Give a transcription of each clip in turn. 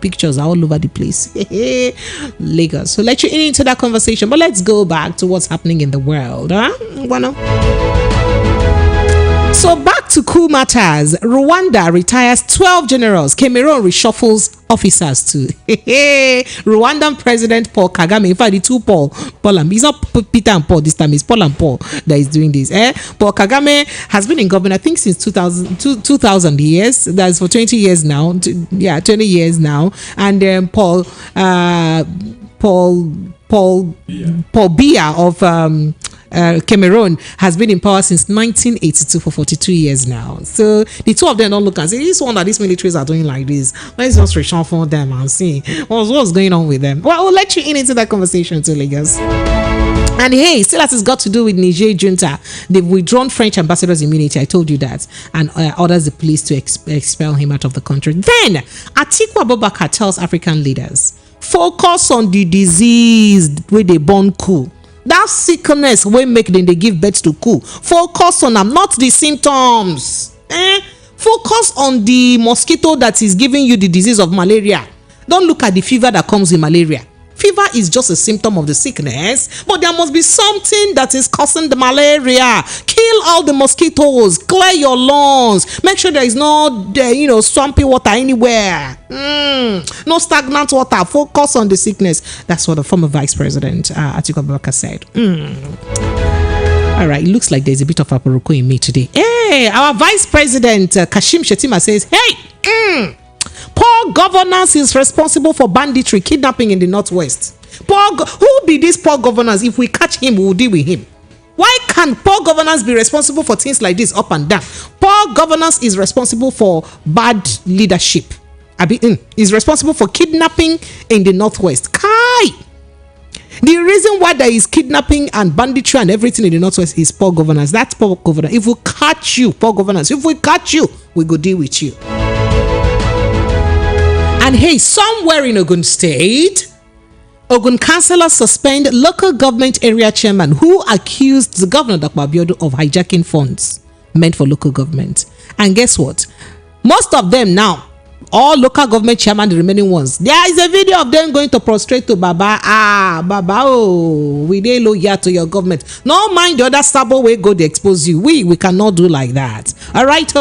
pictures are all over the place. Lagos. So let you into that conversation. But let's go back to what's happening in the world. So back to coup matters. Rwanda retires 12 generals. Cameroon reshuffles officers too. Rwandan President Paul Kagame. In fact, the two Paul and it's not Peter and Paul this time. It's Paul and Paul that is doing this. Paul Kagame has been in government, I think, since 2000 years. That's for 20 years now. 20 years now. And then Paul Biya of Cameroon has been in power since 1982 for 42 years now. So the two of them don't look and say, this one that these militaries are doing like this. Let's just reshuffle them and see what's going on with them. Well, we'll let you into that conversation too, Lagos. And hey, still as it's got to do with Niger junta, they've withdrawn French ambassador's immunity. I told you that, and orders the police to expel him out of the country. Then Atiku Abubakar tells African leaders, focus on the disease where they born coup. That sickness wey make them they give birth to coup. Focus on them, not the symptoms. Focus on the mosquito that is giving you the disease of malaria. Don't look at the fever that comes with malaria. Fever is just a symptom of the sickness, but there must be something that is causing the malaria. Kill all the mosquitoes, clear your lawns, make sure there is no swampy water anywhere, no stagnant water. Focus on the sickness. That's what the former Vice President Atiku Abubakar said. All right, it looks like there's a bit of aparoko in me today. Hey, our Vice President Kashim Shettima says, hey, poor governance is responsible for banditry, kidnapping in the Northwest. Who be these poor governors? If we catch him, we will deal with him. Why can't poor governance be responsible for things like this up and down? Poor governance is responsible for bad leadership. Is responsible for kidnapping in the Northwest. Kai! The reason why there is kidnapping and banditry and everything in the Northwest is poor governance. That's poor governance. If we catch you, poor governance, if we catch you, we go deal with you. And hey, somewhere in Ogun State, Ogun councillors suspend local government area chairman who accused the governor, Dr. Abiodun, of hijacking funds meant for local government. And guess what? Most of them now, all local government chairman, the remaining ones, there is a video of them going to prostrate to Baba. Baba, we dey loyal to your government. No mind the other sabo way go, they expose you. We cannot do like that. All right,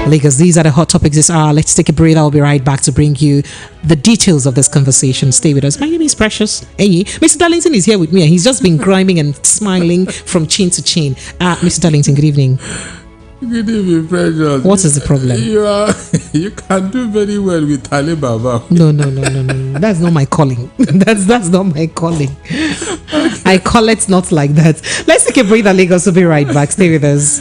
Lagos, these are the hot topics this hour. Let's take a breather. I'll be right back to bring you the details of this conversation. Stay with us. My name is Precious. Hey, Mr. Darlington is here with me, and he's just been grinding and smiling from chin to chin. Mr. Darlington, good evening. Good evening, Precious. What is the problem? You can do very well with Ali Baba. No. That's not my calling. That's not my calling. I call it not like that. Let's take a breather, Lagos. We'll be right back. Stay with us.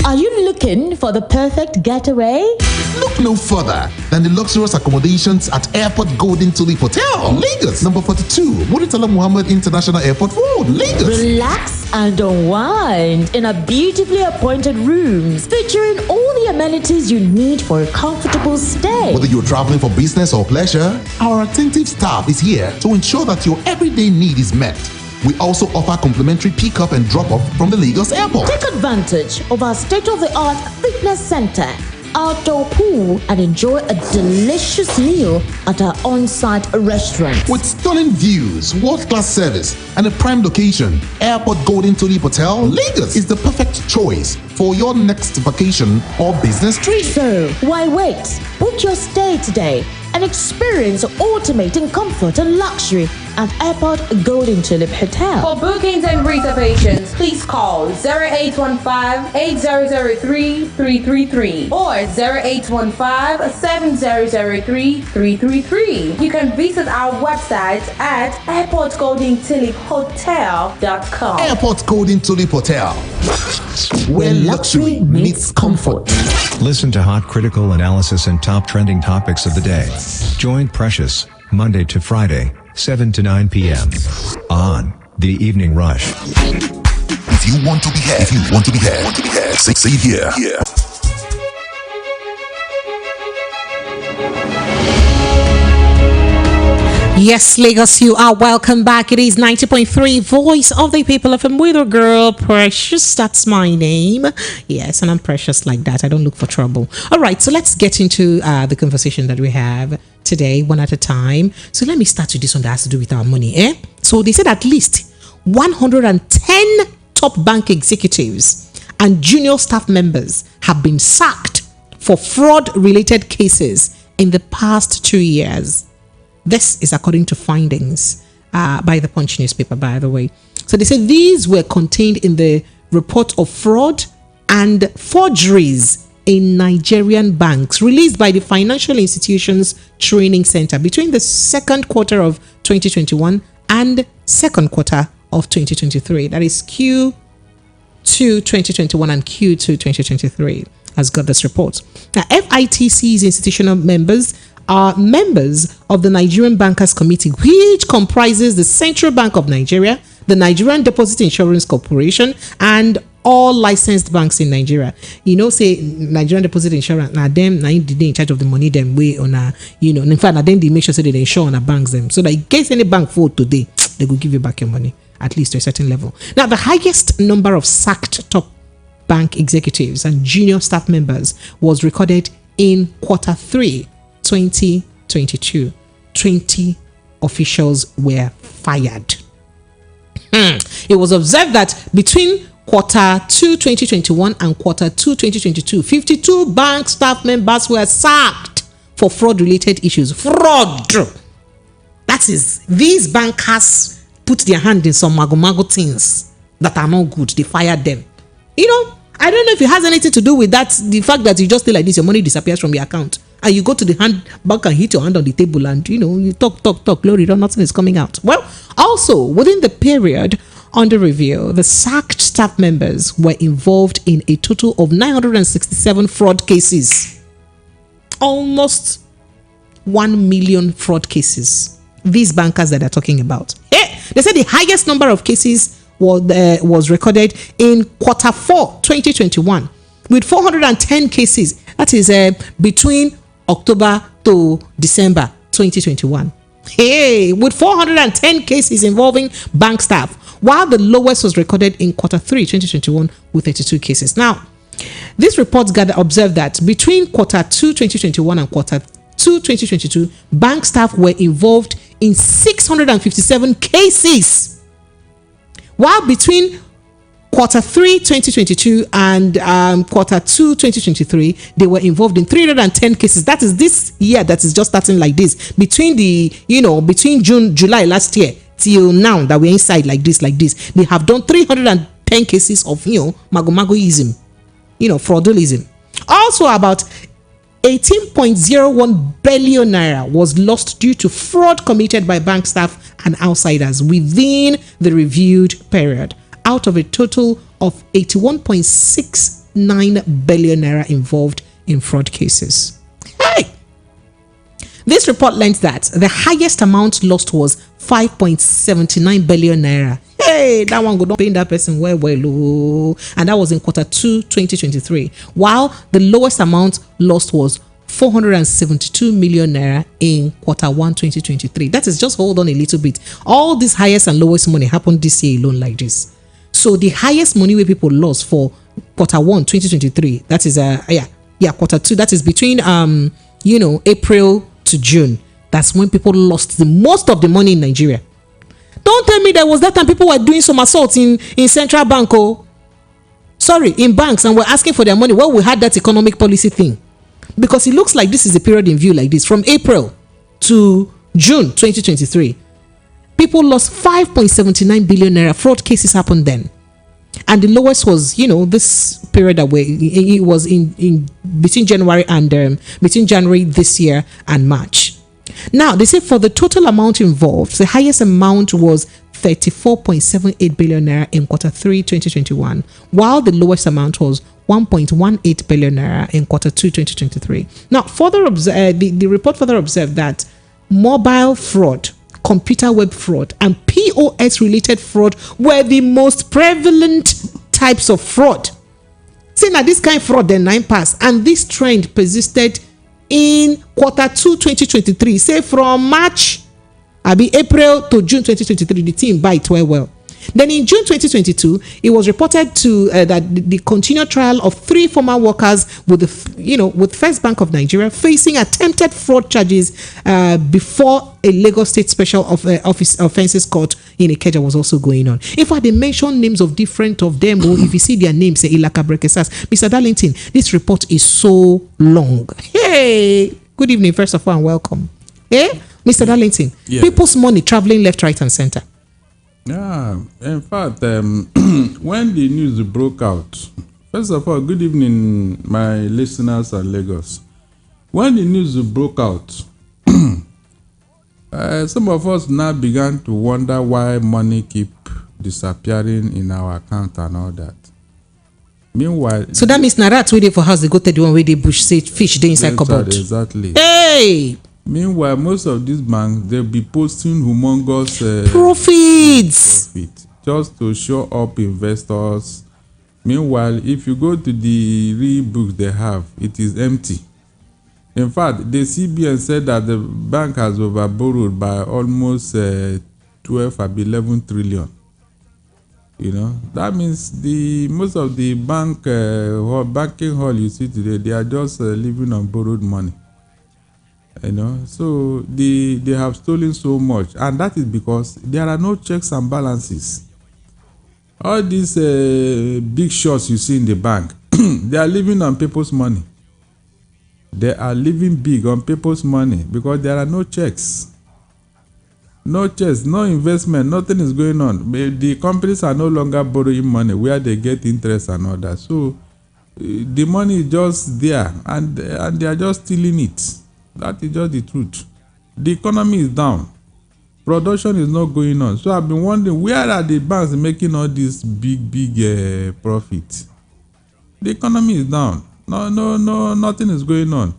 Are you looking for the perfect getaway? Look no further than the luxurious accommodations at Airport Golden Tulip Hotel, Lagos, number 42, Muritala Muhammad International Airport Road, Lagos. Relax and unwind in a beautifully appointed rooms featuring all the amenities you need for a comfortable stay. Whether you're traveling for business or pleasure, our attentive staff is here to ensure that your everyday need is met. We also offer complimentary pick-up and drop-off from the Lagos airport. Take advantage of our state-of-the-art fitness center, outdoor pool, and enjoy a delicious meal at our on-site restaurant. With stunning views, world-class service, and a prime location, Airport Golden Tulip Hotel, Lagos is the perfect choice for your next vacation or business trip. So, why wait? Book your stay today and experience ultimate in comfort and luxury at Airport Golden Tulip Hotel. For bookings and reservations, please call 0815-8003-333 or 0815-7003-333. You can visit our website at airportgoldentuliphotel.com. Airport Golden Tulip Hotel, where luxury meets comfort. Listen to hot critical analysis and top trending topics of the day. Join Precious, Monday to Friday, 7 to 9 p.m. on The Evening Rush. If you want to be heard, say here. Yes, Lagos, you are welcome back. It is 90.3 Voice of the People of Widow Girl Precious. That's my name. Yes, and I'm precious like that. I don't look for trouble. All right, so let's get into the conversation that we have today, one at a time. So let me start with this one that has to do with our money. So they said at least 110 top bank executives and junior staff members have been sacked for fraud-related cases in the past 2 years. This is according to findings by the Punch newspaper, by the way. So they said these were contained in the report of fraud and forgeries in Nigerian banks released by the Financial Institutions Training Center between the second quarter of 2021 and second quarter of 2023. That is Q2 2021 and Q2 2023 has got this report. Now, FITC's institutional members are members of the Nigerian Bankers Committee, which comprises the Central Bank of Nigeria, the Nigerian Deposit Insurance Corporation, and all licensed banks in Nigeria. You know, say Nigerian Deposit Insurance, now them, now they in charge of the money, them way on a, in fact, now then they make sure they insure on a banks them. So that in case any bank fall today, they will give you back your money, at least to a certain level. Now, the highest number of sacked top bank executives and junior staff members was recorded in quarter 3 2022. 20 officials were fired. It was observed that between quarter 2 2021 and quarter 2 2022, 52 bank staff members were sacked for fraud related issues. Fraud, that is, these bankers put their hand in some mago things that are not good. They fired them. I don't know if it has anything to do with that, the fact that you just stay like this, your money disappears from your account and you go to the bank and hit your hand on the table and you talk, glory, nothing is coming out. Well, also within the period under review, the sacked staff members were involved in a total of 967 fraud cases. Almost 1 million fraud cases. These bankers that they're talking about. They said the highest number of cases was recorded in quarter 4 2021 with 410 cases. That is between October to December 2021. With 410 cases involving bank staff, while the lowest was recorded in quarter 3 2021 with 32 cases. Now, this report observed that between quarter 2 2021 and quarter 2 2022, bank staff were involved in 657 cases. While between quarter 3 2022 and quarter 2 2023, they were involved in 310 cases. That is this year that is just starting like this. Between July last year till now that we're inside like this, they have done 310 cases of magoism, fraudulism. Also, about 18.01 billion naira was lost due to fraud committed by bank staff and outsiders within the reviewed period, out of a total of 81.69 billion naira involved in fraud cases. This report learned that the highest amount lost was 5.79 billion naira. That one go not paying that person well, and that was in quarter 2 2023, while the lowest amount lost was 472 million naira in quarter 1 2023. That is, just hold on a little bit. All this highest and lowest money happened this year alone like this. So the highest money where people lost for quarter 1 2023, that is quarter 2, that is between April to June. That's when people lost the most of the money in Nigeria. Don't tell me there was that time people were doing some assault in central bank, in banks, and were asking for their money. Well, we had that economic policy thing, because it looks like this is a period in view like this from April to June 2023. People lost 5.79 billion naira. Fraud cases happened then, and the lowest was this period that it was in between January this year and March. Now, they say for the total amount involved, the highest amount was 34.78 billion naira in quarter 3 2021, while the lowest amount was 1.18 billion naira in quarter 2 2023. Now, the report further observed that mobile fraud, computer web fraud, and POS related fraud were the most prevalent types of fraud. See, now this kind of fraud then 9 pass, and this trend persisted in quarter 2 2023, say from March April to June 2023, the team buy it well. Then in June 2022, it was reported to that the continued trial of 3 former workers with with First Bank of Nigeria facing attempted fraud charges before a Lagos State Special Office Offences Court in Ikeja was also going on. In fact, they mentioned names of different of them. If you see their names, say Ilaka Brekesas. Mr. Darlington, this report is so long. Hey, good evening, first of all, and welcome. Hey, Mr. Darlington, people's money traveling left, right, and center. Yeah, in fact, when the news broke out, first of all, good evening, my listeners in Lagos. When the news broke out, some of us now began to wonder why money keep disappearing in our account and all that. Meanwhile, so that means Narat waiting for house they go to the one where they bush say fish they inside cupboard. Exactly. Hey. Meanwhile, most of these banks they'll be posting humongous profits just to show up investors. Meanwhile, if you go to the real books they have, it is empty. In fact, the CBN said that the bank has overborrowed by almost 12 or 11 trillion. That means most of the banking hall you see today, they are just living on borrowed money. So they have stolen so much, and that is because there are no checks and balances. All these big shots you see in the bank, they are living on people's money. They are living big on people's money because there are no checks. No checks, no investment, nothing is going on. The companies are no longer borrowing money where they get interest and all that. So the money is just there, and they are just stealing it. That is just the truth. The economy is down. Production is not going on. So I've been wondering, where are the banks making all this big profit? The economy is down. No, nothing is going on.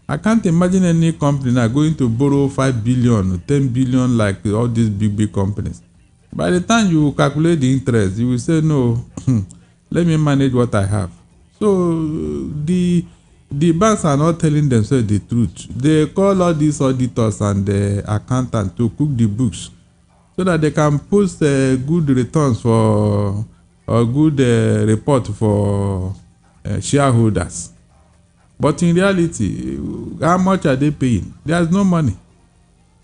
I can't imagine any company now going to borrow 5 billion, 10 billion like all these big companies. By the time you calculate the interest, you will say, no, let me manage what I have. So the banks are not telling themselves the truth. They call all these auditors and the accountants to cook the books so that they can post good returns for a good report for shareholders. But in reality, how much are they paying? There's no money.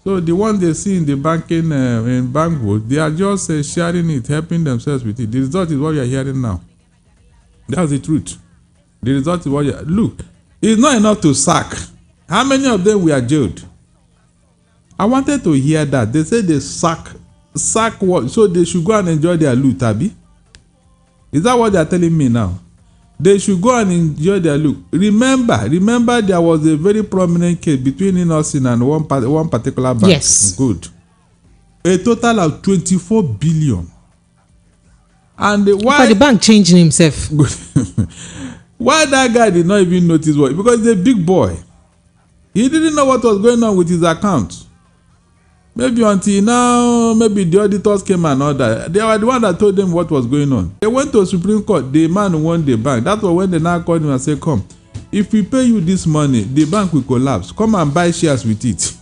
So the ones they see in the banking in bank book, they are just sharing it, helping themselves with it. The result is what you are hearing now. That's the truth. The result is what you are. Look, it's not enough to sack. How many of them were jailed? I wanted to hear that. They say they sack what? So they should go and enjoy their loot, Abi? Is that what they are telling me now? They should go and enjoy their loot. Remember there was a very prominent case between Innocent and one particular bank. Yes. Good. A total of 24 billion. And why? But the bank changing himself. Why that guy did not even notice what? Because he's a big boy. He didn't know what was going on with his account. Maybe until now, maybe the auditors came and all that. They were the one that told them what was going on. They went to Supreme Court. The man won the bank. That's why when they now called him and said, come, if we pay you this money, the bank will collapse. Come and buy shares with it.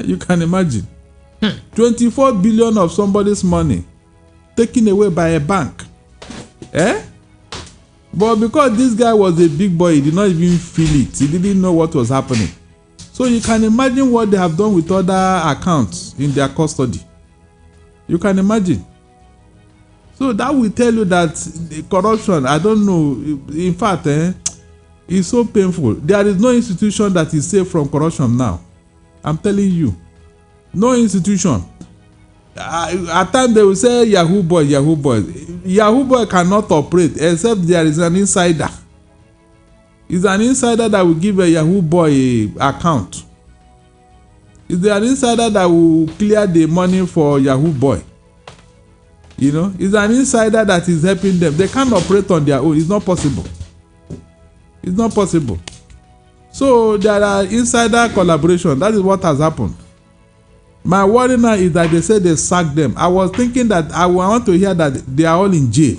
You can imagine. 24 billion of somebody's money taken away by a bank. But because this guy was a big boy, he did not even feel it. He didn't know what was happening. So you can imagine what they have done with other accounts in their custody. You can imagine. So that will tell you that the corruption, I don't know, in fact, it's so painful. There is no institution that is safe from corruption now. I'm telling you. No institution. At times they will say Yahoo boy. Yahoo boy cannot operate except there is an insider. It's an insider that will give a Yahoo boy an account. Is there an insider that will clear the money for Yahoo boy? It's an insider that is helping them. They can't operate on their own. It's not possible. It's not possible. So there are insider collaboration. That is what has happened. My worry now is that they say they sacked them. I was thinking that I want to hear that they are all in jail.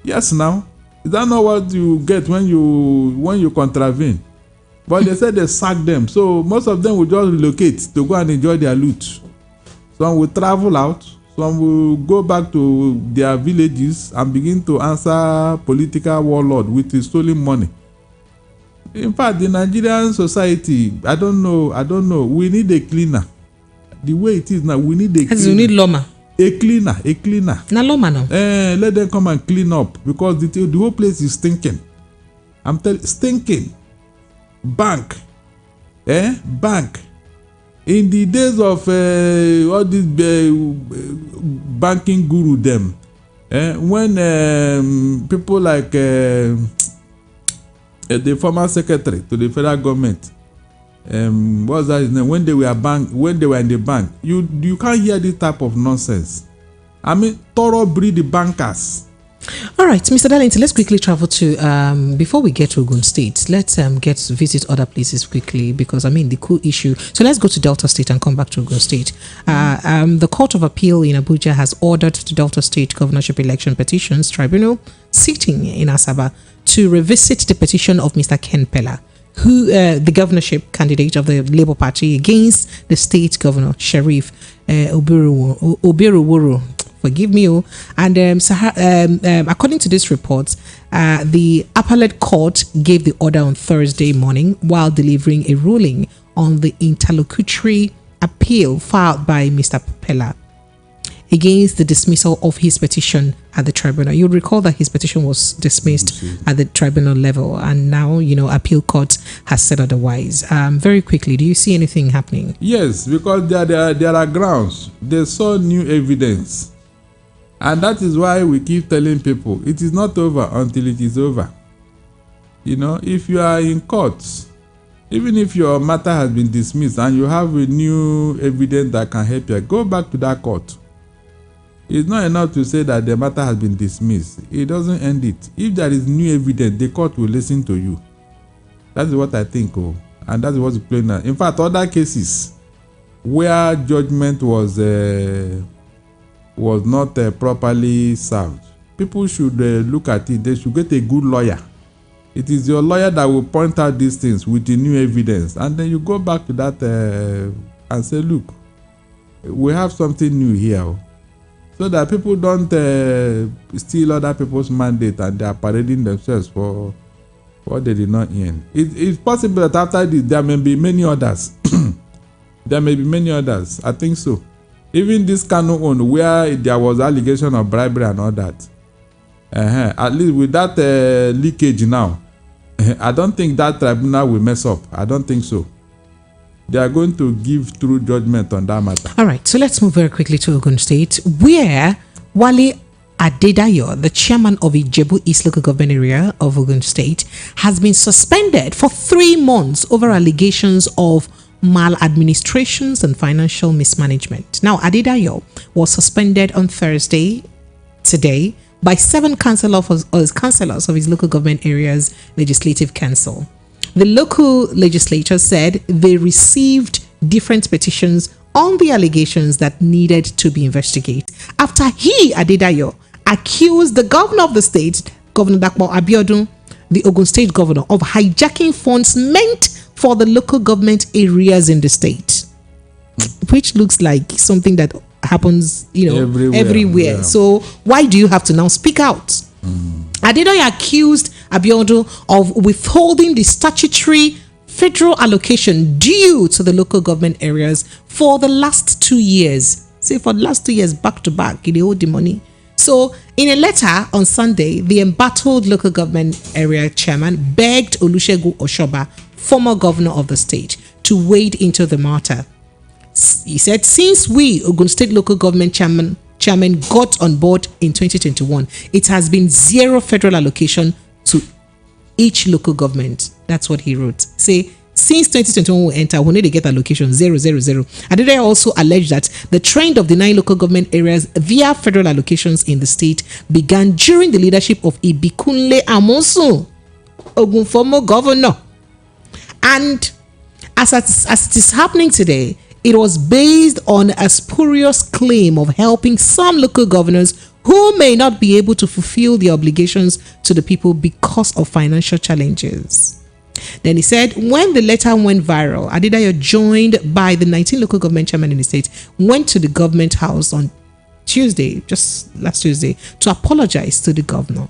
Yes, now. Is that not what you get when you contravene? But they said they sacked them. So most of them will just relocate to go and enjoy their loot. Some will travel out. Some will go back to their villages and begin to answer political warlord with his stolen money. In fact, the Nigerian society, I don't know. We need a cleaner. The way it is now, we need a cleaner. You need loma. A cleaner. Na loma now. Let them come and clean up because the whole place is stinking. I'm telling stinking. Bank. Bank. In the days of all these banking guru them, when people like the former secretary to the federal government, what's that his name? When they were in the bank, you can't hear this type of nonsense. I mean, thoroughbred bankers. All right, Mr. Darlington, let's quickly travel to, before we get to Ogun State, let's visit other places quickly because, I mean, the coup issue. So let's go to Delta State and come back to Ogun State. The Court of Appeal in Abuja has ordered the Delta State Governorship Election Petitions Tribunal sitting in Asaba to revisit the petition of Mr. Ken Pella, who the governorship candidate of the Labour Party against the state governor, Sheriff Obiruwuru. Forgive me, and according to this report, the appellate court gave the order on Thursday morning while delivering a ruling on the interlocutory appeal filed by Mr. Pella against the dismissal of his petition at the tribunal. You'll recall that his petition was dismissed at the tribunal level, and now, appeal court has said otherwise. Very quickly, do you see anything happening? Yes, because there are grounds. They saw new evidence. And that is why we keep telling people it is not over until it is over. If you are in court, even if your matter has been dismissed and you have a new evidence that can help you, go back to that court. It's not enough to say that the matter has been dismissed. It doesn't end it. If there is new evidence, the court will listen to you. That is what I think, and that is what's playing now. In fact, other cases where judgment was not properly served, people should look at it. They should get a good lawyer. It is your lawyer that will point out these things with the new evidence, and then you go back to that and say, look, we have something new here, so that people don't steal other people's mandate and they are parading themselves for what they did not earn. It's possible that after this there may be many others. There may be many others. I think so. Even this Kanu one, where there was allegation of bribery and all that, at least with that leakage now, I don't think that tribunal will mess up. I don't think so. They are going to give true judgment on that matter. All right, so let's move very quickly to Ogun State, where Wale Adedayo, the chairman of Ijebu East local government area of Ogun State, has been suspended for 3 months over allegations of maladministrations and financial mismanagement. Now, Adedayo was suspended on Thursday, today, by 7 councillors of his local government area's legislative council. The local legislature said they received different petitions on the allegations that needed to be investigated after he, Adedayo, accused the governor of the state, Governor Dakpo Abiodun, the Ogun State governor, of hijacking funds meant for the local government areas in the state, which looks like something that happens, everywhere. Yeah. So why do you have to now speak out? Adedayo accused Abiodun of withholding the statutory federal allocation due to the local government areas for the last 2 years. Say for the last 2 years, back to back, they owed the money. So in a letter on Sunday, the embattled local government area chairman begged Olusegun Oshoba, former governor of the state, to wade into the matter. He said, since we, Ogun State local government chairman got on board in 2021, it has been 0 federal allocation to each local government. That's what he wrote. Say, since 2021 we enter, we need to get allocation 000. Adedayo also alleged that the trend of the 9 local government areas via federal allocations in the state began during the leadership of Ibikunle Amosun, Ogun former governor. And as it is happening today, it was based on a spurious claim of helping some local governors who may not be able to fulfill their obligations to the people because of financial challenges. Then he said, when the letter went viral, Adedayo, joined by the 19 local government chairmen in the state, went to the government house on Tuesday, just last Tuesday, to apologize to the governor,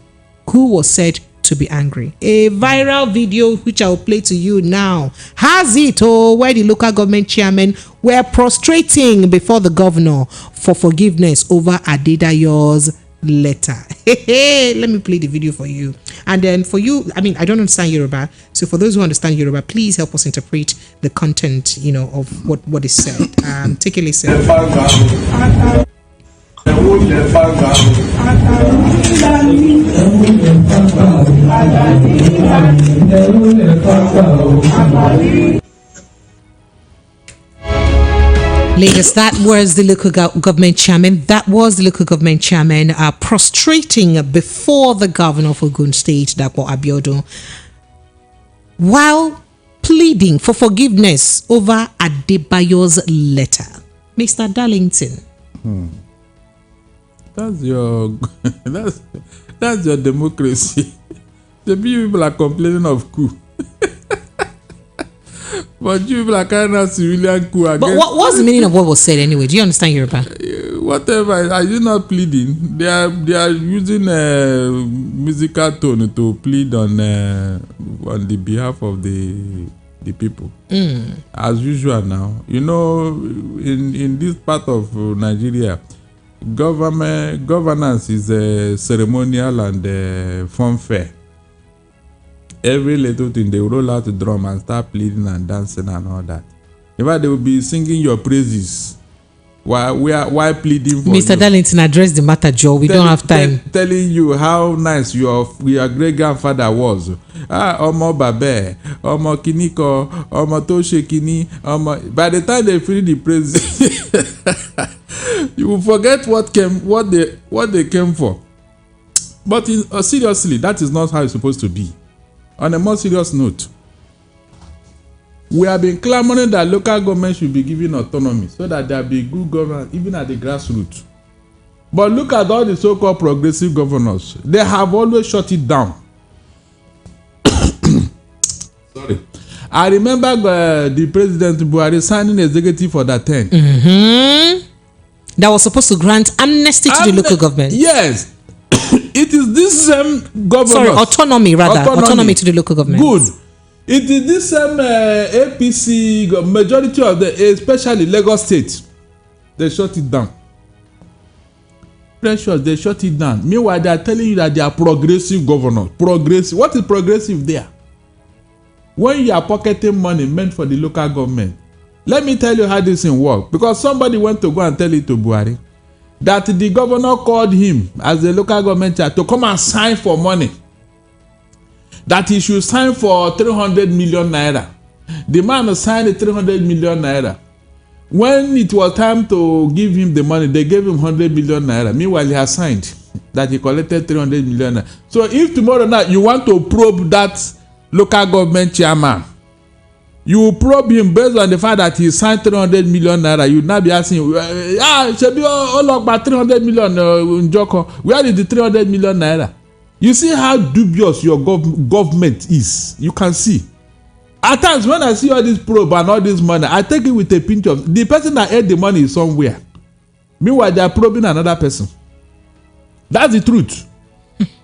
who was said to be angry. A viral video, which I will play to you now, has it where the local government chairmen were prostrating before the governor for forgiveness over Adedayo's letter. Let me play the video for you. And then for you, I mean, I don't understand Yoruba, so for those who understand Yoruba, please help us interpret the content, of what is said. Take a listen. Ladies, that was the local government chairman. That was the local government chairman prostrating before the governor of Ogun State, Dapo Abiodun, while pleading for forgiveness over Adebayo's letter. Mr. Darlington. That's your that's your democracy. The people are complaining of coup. But you people are carrying out civilian coup against. But what's the meaning of what was said anyway? Do you understand Yoruba? Whatever. Are you not pleading? They are using a musical tone to plead on the behalf of the people. As usual now. In this part of Nigeria, governance is ceremonial and funfair. Every little thing, they will roll out the drum and start pleading and dancing and all that. In fact, they will be singing your praises while pleading for Mr. you. Darlington, address the matter, Joe. We don't have time. Telling you how nice your great grandfather was. Omo Babe, Omo Kiniko, Omo Toshe Kini, Omo. By the time they finish the praises, you will forget what they came for. But seriously, that is not how it's supposed to be. On a more serious note, we have been clamoring that local government should be given autonomy so that there be good governance even at the grassroots. But look at all the so-called progressive governors. They have always shut it down. Sorry. I remember the President Buhari signing executive for that 10. That was supposed to grant amnesty to the local government. Yes. It is this same government. Sorry, autonomy to the local government. Good. It is this same APC majority of especially Lagos State. They shut it down. Precious, they shut it down. Meanwhile, they are telling you that they are progressive governors. Progressive. What is progressive there? When you are pocketing money meant for the local government. Let me tell you how this thing works. Because somebody went to go and tell it to Buhari that the governor called him as the local government chair to come and sign for money. That he should sign for 300 million naira. The man signed 300 million naira. When it was time to give him the money, they gave him 100 million naira. Meanwhile, he has signed that he collected 300 million naira. So if tomorrow night you want to probe that local government chairman, you will probe him based on the fact that he signed 300 million naira. You will not be asking, Shebi Olokpa 300 million Njoko. Where is the 300 million naira? You see how dubious your government is. You can see. At times when I see all this probe and all this money, I take it with a pinch of the person that ate the money is somewhere. Meanwhile, they are probing another person. That's the truth.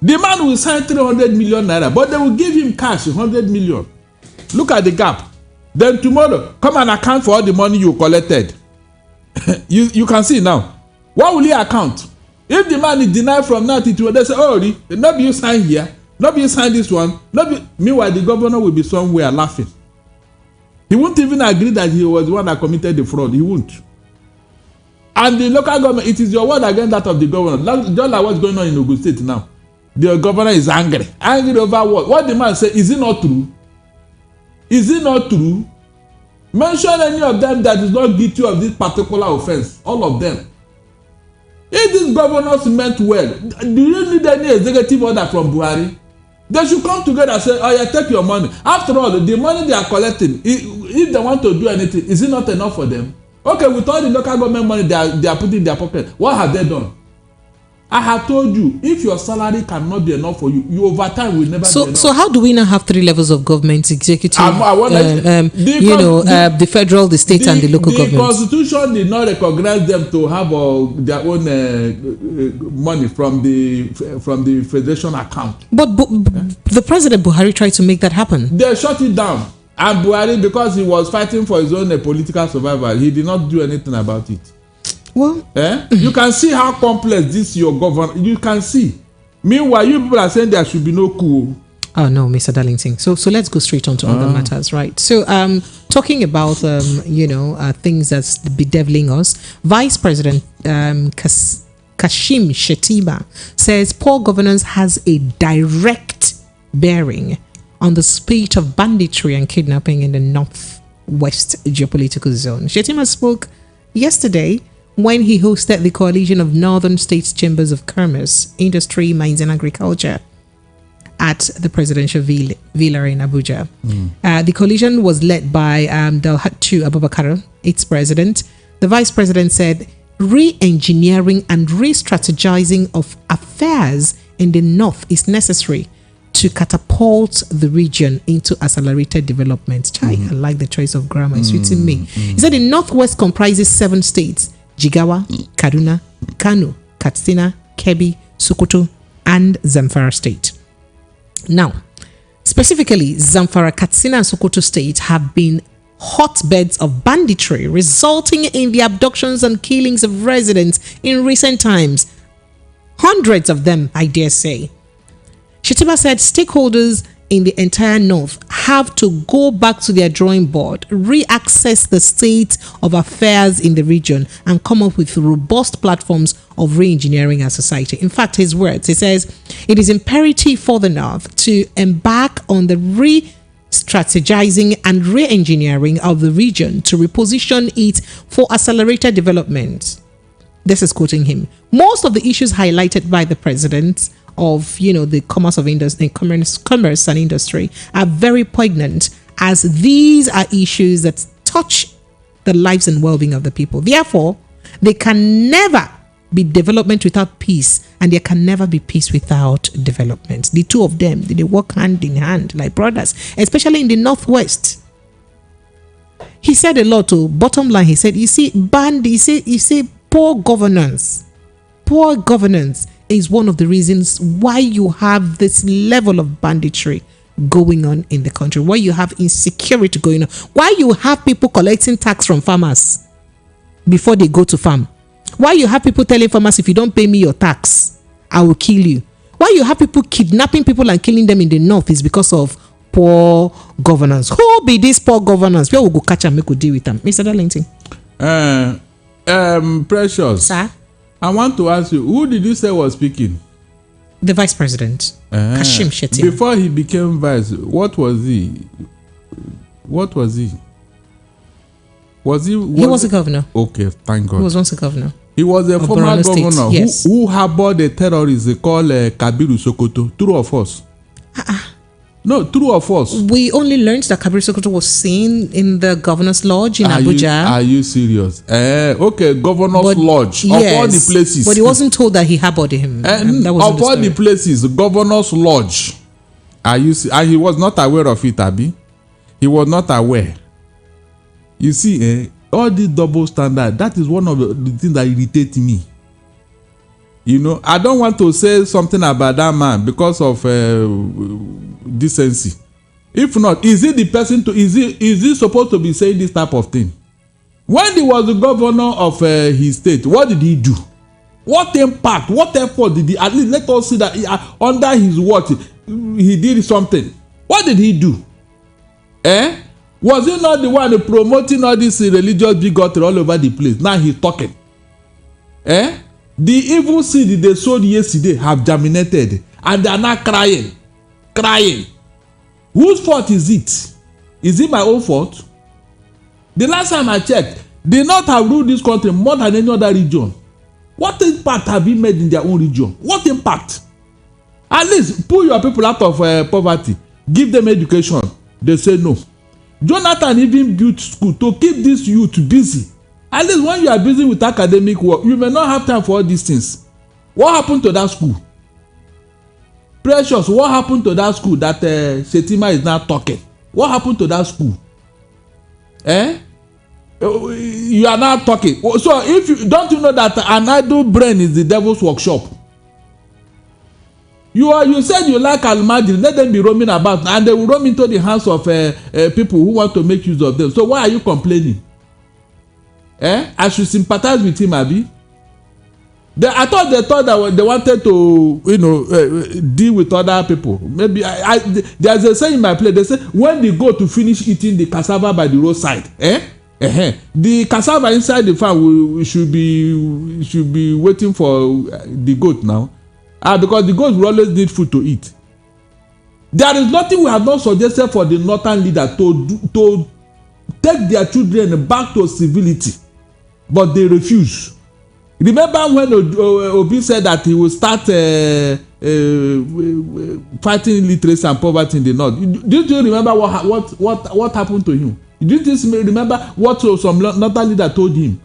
The man will sign 300 million naira, but they will give him cash 100 million. Look at the gap. Then tomorrow, come and account for all the money you collected. you can see now. What will he account? If the man is denied from now to they say, oh, not be you sign here, not be you sign this one, not be. Meanwhile, the governor will be somewhere laughing. He won't even agree that he was the one that committed the fraud. He won't. And the local government, it is your word against that of the governor. Just like what's going on in Ogun State now. The governor is angry. Angry over what? What the man say, is it not true? Is it not true? Mention any of them that is not guilty of this particular offense. All of them. If these governors meant well, do you need any executive order from Buhari? They should come together and say, oh yeah, take your money. After all, the money they are collecting, if they want to do anything, is it not enough for them? Okay, with all the local government money they are putting in their pocket, what have they done? I have told you, if your salary cannot be enough for you, your overtime will never be enough. So how do we now have 3 levels of government: executive, the federal, the state, and the local government? The constitution did not recognize them to have their own money from the federation account. But the President Buhari tried to make that happen. They shut it down, and Buhari, because he was fighting for his own political survival, he did not do anything about it. Well, you can see how complex this your government. You can see. Meanwhile, you people are saying there should be no coup. Oh no, Mr. Darlington. So let's go straight on to other matters, right? So talking about things that's bedeviling us, Vice President Kashim Shettima says poor governance has a direct bearing on the spate of banditry and kidnapping in the northwest geopolitical zone. Shettima spoke yesterday when he hosted the coalition of Northern States Chambers of Commerce, Industry, Mines and Agriculture at the presidential villa in Abuja. The coalition was led by Dalhatu Abubakar, its president. The vice president said re-engineering and re-strategizing of affairs in the north is necessary to catapult the region into accelerated development. I like the choice of grammar. It's written me. He said the northwest comprises 7 states: Jigawa, Kaduna, Kano, Katsina, Kebbi, Sokoto, and Zamfara State. Now, specifically, Zamfara, Katsina, and Sokoto State have been hotbeds of banditry, resulting in the abductions and killings of residents in recent times. Hundreds of them, I dare say. Shettima said stakeholders in the entire north have to go back to their drawing board, reassess the state of affairs in the region, and come up with robust platforms of re-engineering our society. In fact, his words, he says, it is imperative for the north to embark on the re-strategizing and re-engineering of the region to reposition it for accelerated development. This is quoting him. Most of the issues highlighted by the president of the commerce and industry are very poignant, as these are issues that touch the lives and well-being of the people. Therefore, there can never be development without peace, and there can never be peace without development. The two of them, they work hand in hand like brothers, especially in the northwest. He said a lot. Bottom line, he said, you see poor governance is one of the reasons why you have this level of banditry going on in the country, why you have insecurity going on, why you have people collecting tax from farmers before they go to farm, why you have people telling farmers, if you don't pay me your tax, I will kill you. Why you have people kidnapping people and killing them in the north is because of poor governance. Who be this poor governance? Where we go catch and make we deal with them? Mr. Darlington. Precious. Sir? I want to ask you, who did you say was speaking? The vice president, Kashim Shettima. Before he became vice, what was he? He was a governor. Okay, thank God. He was once a governor. He was a former governor yes. who harbored a terrorist called Kabiru Sokoto. True or false? No, true or false? We only learned that Kabiru Sokoto was seen in the governor's lodge in Abuja. Are you serious? Okay, governor's lodge. Yes, of all the places. But he wasn't told that he harbored him. That of all the places, governor's lodge. And he was not aware of it, Abi. He was not aware. You see, all this double standard, that is one of the things that irritate me. I don't want to say something about that man because of decency. If not, is he the person is he supposed to be saying this type of thing? When he was the governor of his state, what did he do? What impact, what effort did he, at least let us see that under his watch, he did something. What did he do? Was he not the one promoting all this religious bigotry all over the place? Now he's talking. The evil seed they sowed yesterday have germinated, and they are now crying. Whose fault is it? Is it my own fault? The last time I checked, they not have ruled this country more than any other region. What impact have you made in their own region? What impact? At least pull your people out of poverty. Give them education. They say no. Jonathan even built school to keep this youth busy. At least when you are busy with academic work, you may not have time for all these things. What happened to that school? Precious, what happened to that school that Shetima is now talking? What happened to that school? You are now talking. So if you don't, you know that an idle brain is the devil's workshop. You said you like Almajiri, let them be roaming about, and they will roam into the hands of people who want to make use of them. So why are you complaining? I should sympathize with him, Abi. I thought they thought that they wanted to, deal with other people. Maybe there's a saying in my place. They say when they go to finish eating the cassava by the roadside, the cassava inside the farm should be waiting for the goat now, because the goat will always need food to eat. There is nothing we have not suggested for the northern leader to take their children back to civility, but they refuse. Remember when Obi said that he will start fighting illiteracy and poverty in the north? Did you remember what happened to him? Did you remember what some northern leader told him?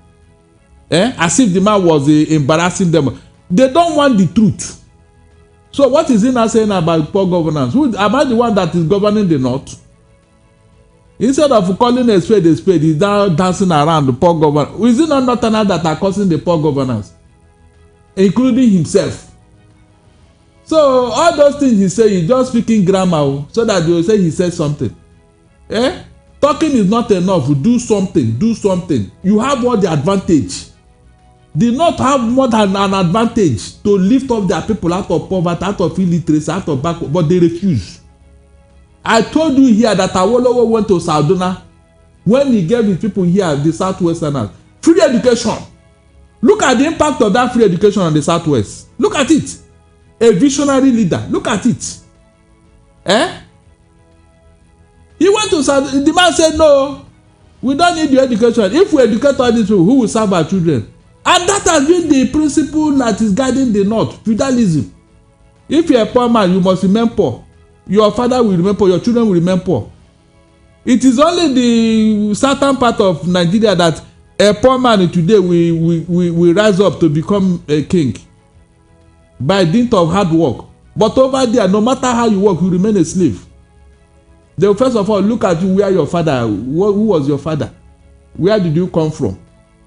As if the man was embarrassing them. They don't want the truth. So what is he now saying about poor governance? About the one that is governing the north? Instead of calling a spade, he's now dancing around the poor governance. Is it not northerners that are causing the poor governance, including himself? So all those things he say, he's just speaking grammar so that they will say he said something. Talking is not enough. Do something. Do something. You have all the advantage. They not have more than an advantage to lift up their people out of poverty, out of illiteracy, out of backward, but they refuse. I told you here that Awolowo went to Sardauna when he gave his people here, the Southwesterners, free education. Look at the impact of that free education on the Southwest. Look at it. A visionary leader. Look at it. He went to Sardauna. The man said, no, we don't need your education. If we educate all these people, who will serve our children? And that has been the principle that is guiding the North, feudalism. If you're a poor man, you must remain poor. Your father will remain poor, your children will remain poor. It is only the certain part of Nigeria that a poor man today will rise up to become a king by dint of hard work. But over there, no matter how you work, you remain a slave. They will first of all look at you, where your father, who was your father? Where did you come from?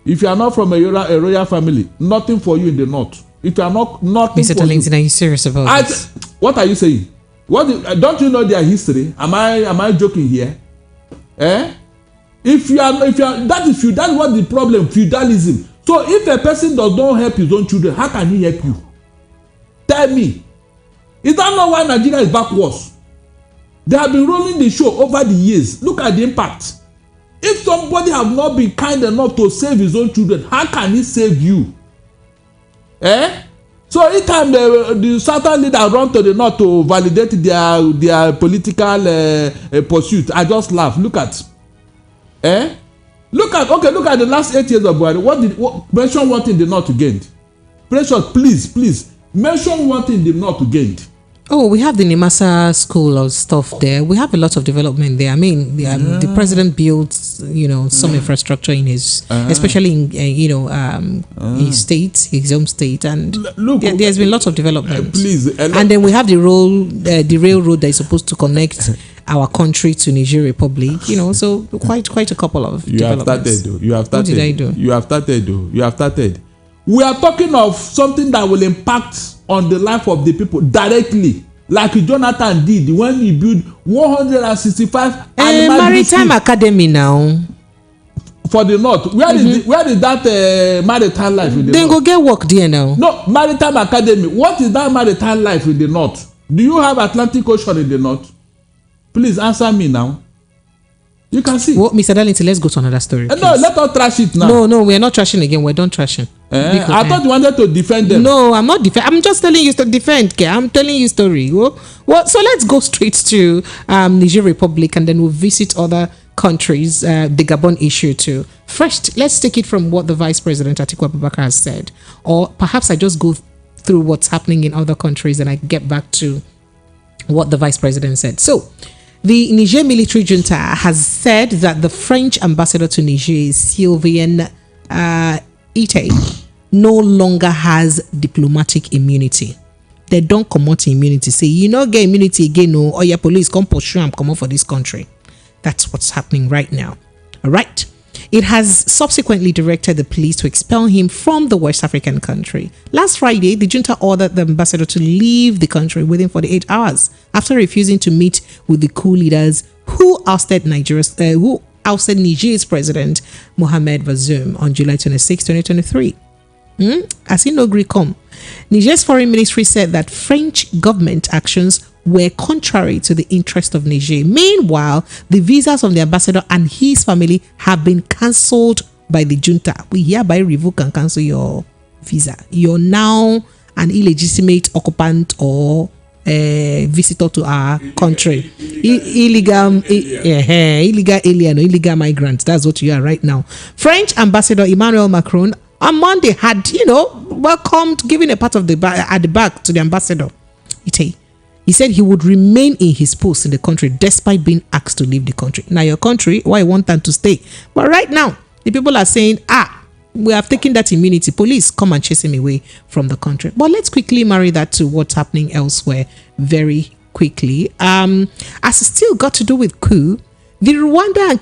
If you are not from a royal family, nothing for you in the north. If you are not, nothing Mr. for Darlington, are you serious about this? What are you saying? Don't you know their history? Am I joking here? If you are that is feudal. That's what the problem, feudalism. So if a person does not help his own children, how can he help you? Tell me. Is that not why Nigeria is backwards? They have been rolling the show over the years. Look at the impact. If somebody have not been kind enough to save his own children, how can he save you? So each time the southern leader run to the north to validate their political pursuit, I just laugh. Look at, look at the last 8 years of Buhari. Mention what in the north gained. Precious, please mention what in the north gained. Oh, we have the Nimasa school of stuff there. We have a lot of development there. I mean, the president built, some infrastructure in his, especially in, his state, his home state, and look, there's been lots of development. Please, and then we have the railroad that is supposed to connect our country to Niger Republic. So quite a couple of developments. You have started. What did I do? You have started. We are talking of something that will impact on the life of the people directly, like Jonathan did when he built 165 maritime academy now for the north. Where is that maritime life in the then north? Go get work there now. No, maritime academy. What is that maritime life in the north? Do you have Atlantic Ocean in the north? Please answer me now. You can see. Well, Mr. Darlington, let's go to another story. No, let us trash it now. No, we are not trashing again. We're done trashing. I thought you wanted to defend them. No, I'm not defend. I'm just telling you to defend. Okay? I'm telling you story. Well, so let's go straight to Niger Republic, and then we'll visit other countries. The Gabon issue too. First, let's take it from what the Vice President Atiku Abubakar has said, or perhaps I just go through what's happening in other countries and I get back to what the Vice President said. So, the Niger military junta has said that the French ambassador to Niger, Sylvain Ite, no longer has diplomatic immunity. They don't come out immunity. Say, you know, get immunity again, no, or your police come pursue and come out for this country. That's what's happening right now. All right. It has subsequently directed the police to expel him from the West African country. Last Friday, the junta ordered the ambassador to leave the country within 48 hours after refusing to meet with the coup leaders who ousted Niger's president Mohamed Bazoum on July 26, 2023. As he no agree come, Niger's foreign ministry said that French government actions were contrary to the interest of Niger. Meanwhile, the visas of the ambassador and his family have been cancelled by the junta. We hereby revoke and cancel your visa. You're now an illegitimate occupant or visitor to our country. Illegal alien or illegal migrant. That's what you are right now. French Ambassador Emmanuel Macron on Monday had, welcomed, giving a part of at the back to the ambassador. He said he would remain in his post in the country despite being asked to leave the country. Now, your country, why you want them to stay? But right now, the people are saying, we have taken that immunity. Police, come and chase him away from the country. But let's quickly marry that to what's happening elsewhere very quickly. As it's still got to do with coup, the Rwanda and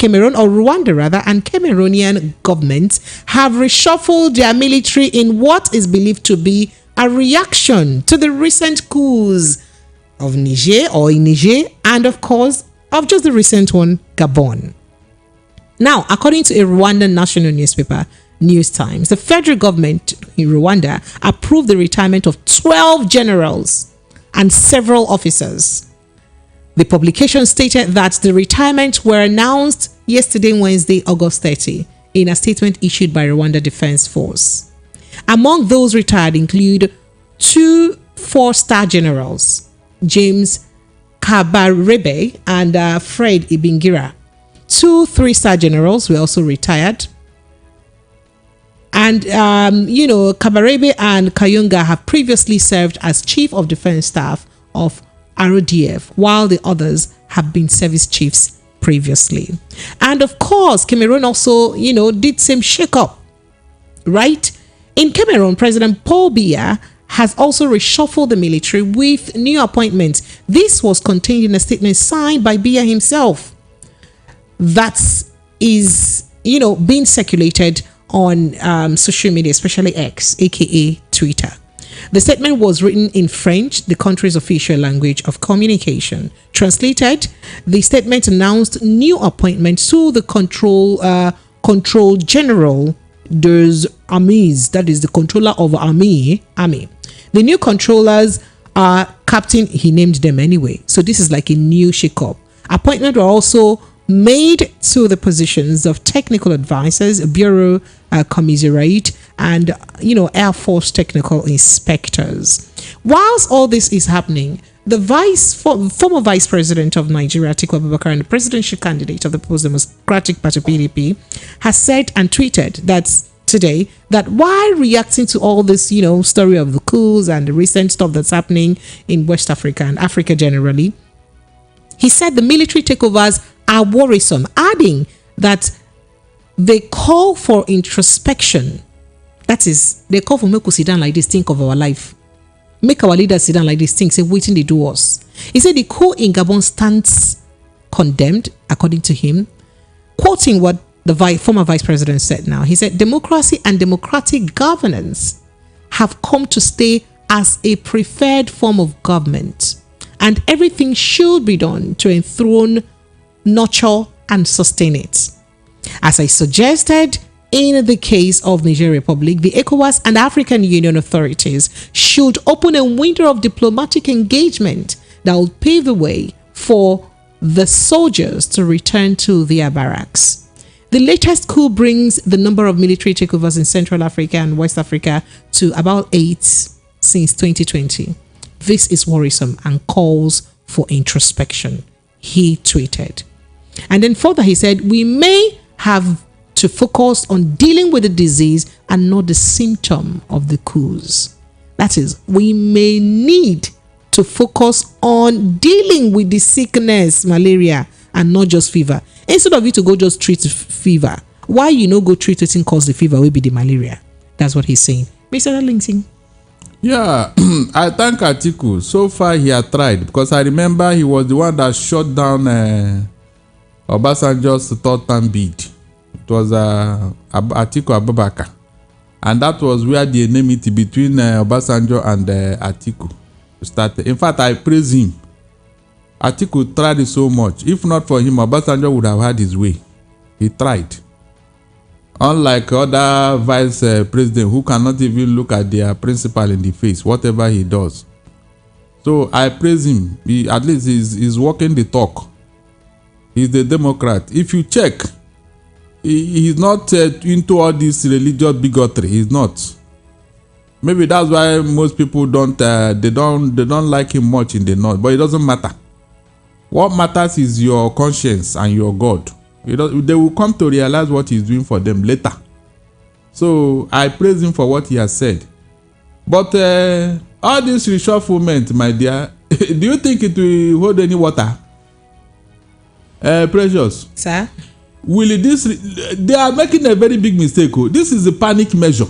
Cameroonian governments have reshuffled their military in what is believed to be a reaction to the recent coups of Niger and of course of just the recent one, Gabon. Now, according to a Rwandan national newspaper, News Times, the federal government in Rwanda approved the retirement of 12 generals and several officers. The publication stated that the retirements were announced yesterday, Wednesday, August 30, in a statement issued by Rwanda Defense Force. Among those retired include 2 4-star generals, James Kabarebe and Fred Ibingira. 2 3-star generals were also retired. And, Kabarebe and Kayunga have previously served as Chief of Defense Staff of RODF, while the others have been service chiefs previously. And of course, Cameroon also, did same shake-up, right? In Cameroon, President Paul Biya has also reshuffled the military with new appointments. This was contained in a statement signed by Biya himself that is, being circulated on social media, especially X, aka Twitter. The statement was written in French, the country's official language of communication. Translated, the statement announced new appointments to the Control General des Armées, that is the controller of army. The new controllers are captain, he named them anyway. So this is like a new shake-up. Appointments were also made to the positions of technical advisors, bureau commissariat, and Air Force technical inspectors. Whilst all this is happening, the former vice president of Nigeria, Atiku Abubakar, and the presidential candidate of the People's Democratic Party (PDP), has said and tweeted that today that while reacting to all this, story of the coups and the recent stuff that's happening in West Africa and Africa generally, he said the military takeovers are worrisome, adding that they call for introspection. That is, they call for make us sit down like this, think of our life. Make our leaders sit down like this, think, say, waiting they do us. He said the coup in Gabon stands condemned, according to him. Quoting what the former vice president said now, he said, democracy and democratic governance have come to stay as a preferred form of government, and everything should be done to enthrone, nurture, and sustain it. As I suggested, in the case of Niger Republic, the ECOWAS and African Union authorities should open a window of diplomatic engagement that will pave the way for the soldiers to return to their barracks. The latest coup brings the number of military takeovers in Central Africa and West Africa to about 8 since 2020. This is worrisome and calls for introspection, he tweeted. And then further, he said, we may have to focus on dealing with the disease and not the symptom of the coups. That is, we may need to focus on dealing with the sickness, malaria, and not just fever. Instead of you to go just treat fever, why you no go treat it and cause the fever will be the malaria? That's what he's saying. Mr. Darlington. Yeah, I thank Atiku. So far, he had tried, because I remember he was the one that shut down Obasanjo's third-term bid. It was Atiku Abubakar, and that was where the enmity between Obasanjo and Atiku started. In fact, I praise him. Atiku tried so much. If not for him, Obasanjo would have had his way. He tried. Unlike other vice presidents who cannot even look at their principal in the face, whatever he does. So I praise him. At least he's walking the talk. He's the Democrat. If you check, he's not into all this religious bigotry. He's not. Maybe that's why most people don't like him much in the north. But it doesn't matter. What matters is your conscience and your God. They will come to realize what he's doing for them later. So I praise him for what he has said. But all this reshufflement, my dear, do you think it will hold any water? Precious. Sir? They are making a very big mistake. This is a panic measure.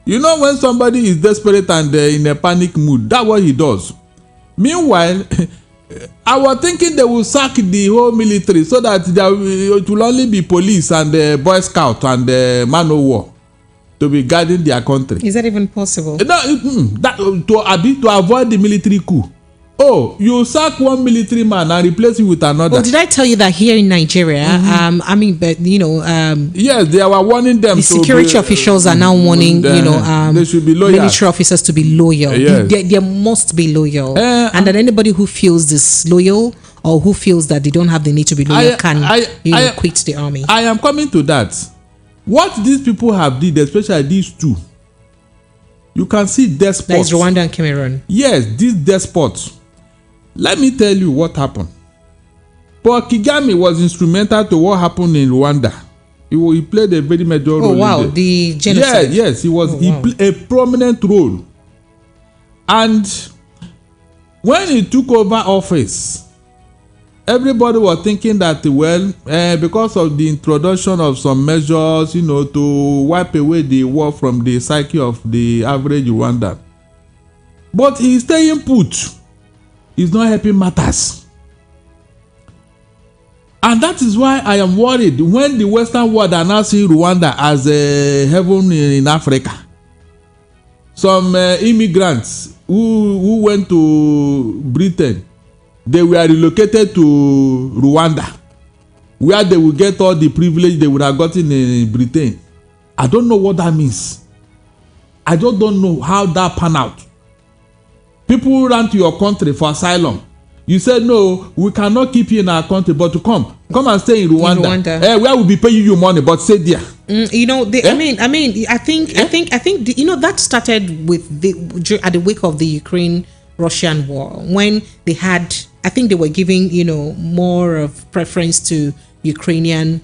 You know, when somebody is desperate and in a panic mood, that's what he does. Meanwhile, I was thinking they will sack the whole military so that it will only be police and Boy Scout and man of war to be guarding their country. Is that even possible? To avoid the military coup. Oh, you sack one military man and replace him with another. Well, did I tell you that here in Nigeria, yes, they were warning them. The security officials are now warning, they should be loyal. Military officers to be loyal. Yes. They must be loyal. And that anybody who feels disloyal or who feels that they don't have the need to be loyal can quit the army. I am coming to that. What these people have did, especially these two, you can see despots. That is Rwanda and Cameroon. Yes, these despots. Let me tell you what happened. Paul Kagame was instrumental to what happened in Rwanda. He played a very major role. Oh wow, the genocide. Yes, he was. He played a prominent role. And when he took over office, everybody was thinking that because of the introduction of some measures, to wipe away the war from the psyche of the average Rwandan. But he's staying put. He's not helping matters. And that is why I am worried when the Western world are now seeing Rwanda as a heaven in Africa. Some immigrants who went to Britain, they were relocated to Rwanda, where they will get all the privilege they would have gotten in Britain. I don't know what that means. I just don't know how that pan out. People ran to your country for asylum. You said, no, we cannot keep you in our country, but to come and stay in Rwanda. Where we'll be paying you money, but stay there. I think that started with at the wake of the Ukraine-Russian war, when they had, I think they were giving, more of preference to Ukrainian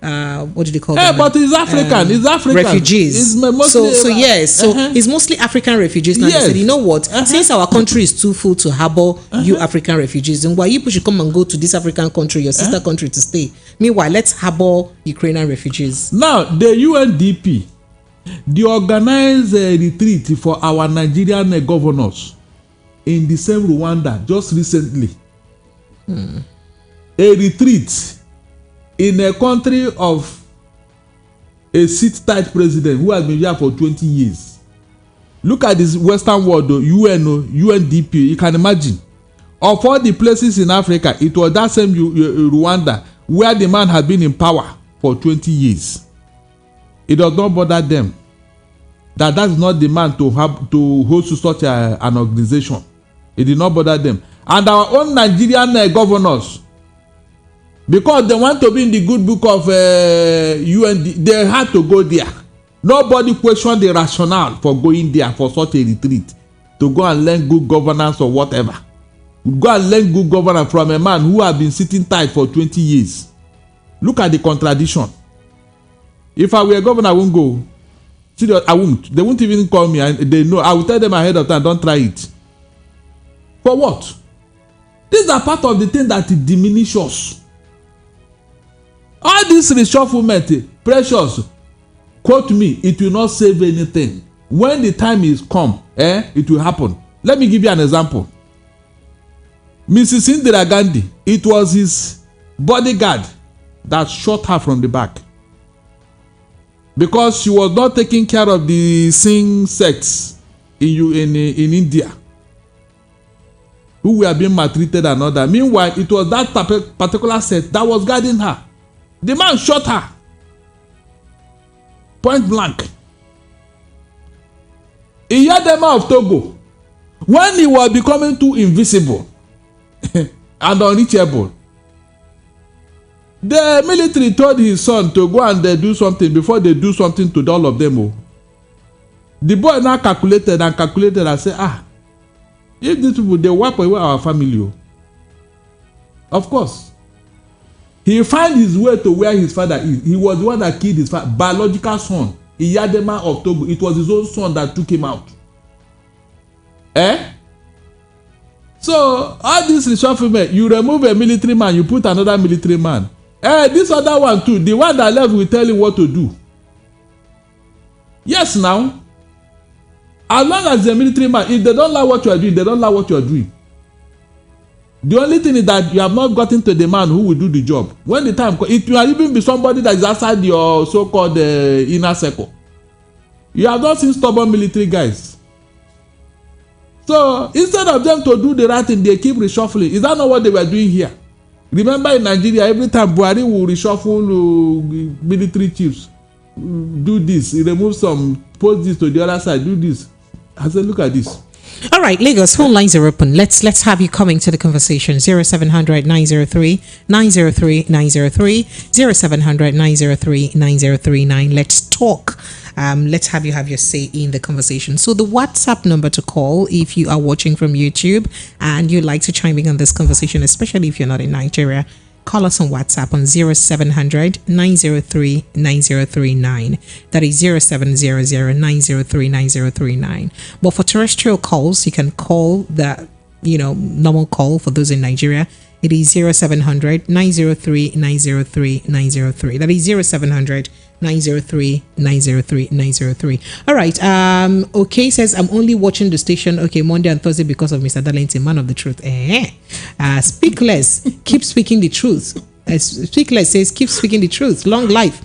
what do they call them? But it's African. It's African. Refugees. It's mostly African refugees. Now they said, you know what? Since our country is too full to harbor you African refugees, then why you should come and go to this African country, your sister country, to stay? Meanwhile, let's harbor Ukrainian refugees. Now, the UNDP, they organized a retreat for our Nigerian governors in the same Rwanda just recently. A retreat in a country of a sit-tight president who has been here for 20 years. Look at this Western world, UNDP, you can imagine. Of all the places in Africa, it was that same Rwanda where the man had been in power for 20 years. It does not bother them that is not the man to host such an organization. It did not bother them. And our own Nigerian governors, because they want to be in the good book of UND, they had to go there. Nobody questioned the rationale for going there for such a retreat, to go and learn good governance or whatever. Go and learn good governance from a man who has been sitting tight for 20 years. Look at the contradiction. If I were a governor, I won't go. Serious, I won't. They won't even call me. They know. I will tell them ahead of time, don't try it. For what? These are part of the thing that it diminishes us. All this reshufflement, precious. quote me, it will not save anything. When the time is come, it will happen. Let me give you an example. Mrs. Indira Gandhi, it was his bodyguard that shot her from the back because she was not taking care of the Singh sects in India, who were being maltreated and all that. Meanwhile, it was that particular sect that was guarding her. The man shot her point blank. Ijeoma of Togo, when he was becoming too invisible and unreachable, the military told his son to go and do something before they do something to all of them. Oh. The boy now calculated and said, if these people, they wipe away our family. Oh. Of course. He found his way to where his father is. He was the one that killed his biological son, Ijeoma of Togo. It was his own son that took him out. So, all this reshufflement, you remove a military man, you put another military man. This other one too, the one that left will tell him what to do. Yes, now. As long as the military man, if they don't like what you are doing, they don't like what you are doing. The only thing is that you have not gotten to the man who will do the job. When the time comes, it will even be somebody that is outside your so-called inner circle. You have not seen stubborn military guys. So instead of them to do the right thing, they keep reshuffling. Is that not what they were doing here? Remember in Nigeria, every time Buhari will reshuffle military chiefs, do this, remove some, post this to the other side, do this. I said, look at this. All right, Lagos, phone lines are open. Let's have you coming to the conversation. 0700 903 903 903 0700 903 9039. Let's talk. Let's have you have your say in the conversation. So the WhatsApp number to call if you are watching from YouTube and you'd like to chime in on this conversation, especially if you're not in Nigeria, call us on WhatsApp on 0700 903 9039. That is 0700 903 9039. But for terrestrial calls, you can call the normal call for those in Nigeria. It is 0700 903 903 903. That is 0700 903 903 903. All right. Okay says I'm only watching the station Monday and Thursday because of Mr. Darlington, man of the truth. Speak less, keep speaking the truth. Speak less says keep speaking the truth. Long life.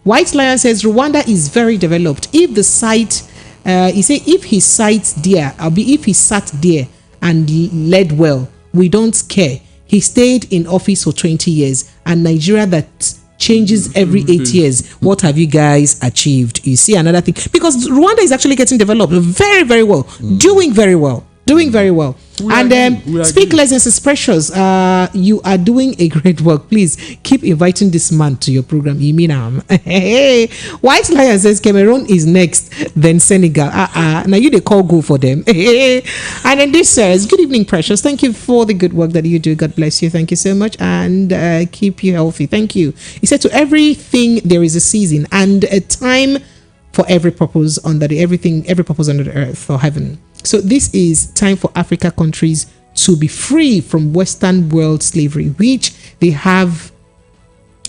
White Lion says Rwanda is very developed. If the site if he sites there, if he sat there and led well, we don't care. He stayed in office for 20 years and Nigeria that changes every 8 years. What have you guys achieved? You see another thing, because Rwanda is actually getting developed very, very well, doing very well. Speak less is precious. You are doing a great work. Please keep inviting this man to your program. Hey, White Lion says Cameroon is next, then Senegal. Now you they call go for them. And then this says, good evening, precious. Thank you for the good work that you do. God bless you. Thank you so much, and keep you healthy. Thank you. He said, to everything there is a season and a time for every purpose under every purpose under the earth or heaven. So this is time for Africa countries to be free from Western world slavery, which they have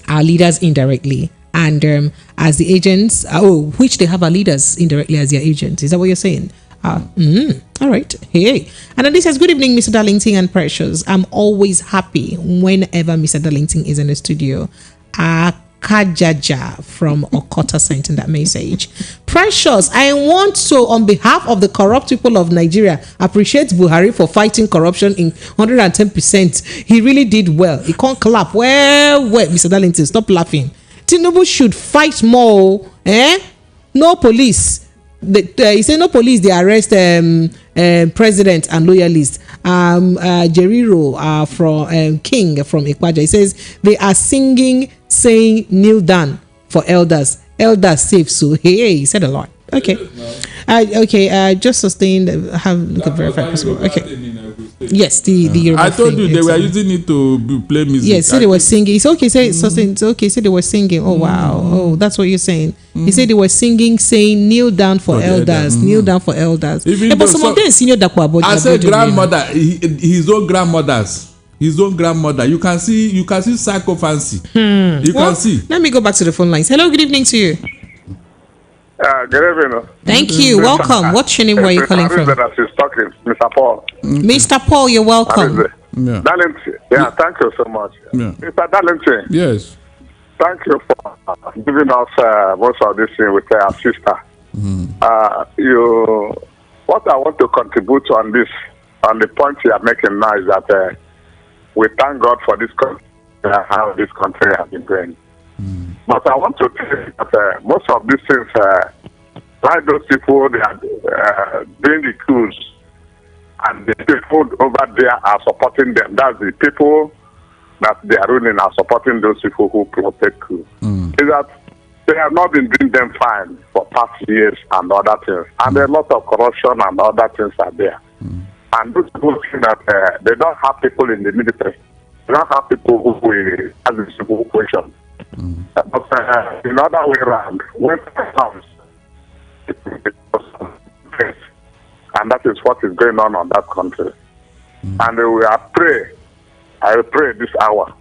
our leaders indirectly, and as the agents, which they have our leaders indirectly as their agents. Is that what you're saying? All right. Hey. And then this says, good evening, Mr. Darlington and Precious. I'm always happy whenever Mr. Darlington is in the studio. Kajaja from Okota sent in that message. Precious, I want to, on behalf of the corrupt people of Nigeria, appreciate Buhari for fighting corruption in 110%. He really did well. He can't clap. Well, Mr. Darlington, stop laughing. Tinubu should fight more. No police. He said no police. They arrest president and loyalists. Jeriro from King from Ikwaja. He says they are singing, saying kneel down for elders. Elders safe. So he said a lot. Okay. Just sustained. Have look at verified possible. Okay. Yes, the Yoruba I told you thing, they were using it to play music. Yes, so they were singing. It's okay. Say sustained. It's okay. Say they were singing. Oh wow. Oh, that's what you're saying. He said they were singing, saying kneel down for elders. Kneel down for elders. But some of them senior Dakwa. I said grandmother. His own grandmothers. His own grandmother. You can see psychophancy. You can see. Let me go back to the phone lines. Hello, good evening to you. Good evening. Thank you. Welcome. What's your name? Where are you calling from? She's talking, Mr. Paul. Mr. Paul, you're welcome. Yeah. Darlington. Yeah, thank you so much. Yeah. Mr. Darlington, Yes. thank you for giving us most of this thing with our sister. What I want to contribute on this, on the point you are making now, is that we thank God for this country, how this country has been going. But I want to tell you that most of these things, like those people, they are doing the coups, and the people over there are supporting them. That's the people that they are ruling are supporting those people who promote coups. Is that they have not been doing them fine for past years and other things. And a lot of corruption and other things are there. And those people think that they don't have people in the military. They don't have people who will ask the simple question. But in other way around, when it comes, and that is what is going on that country. And we are pray. I will pray this hour.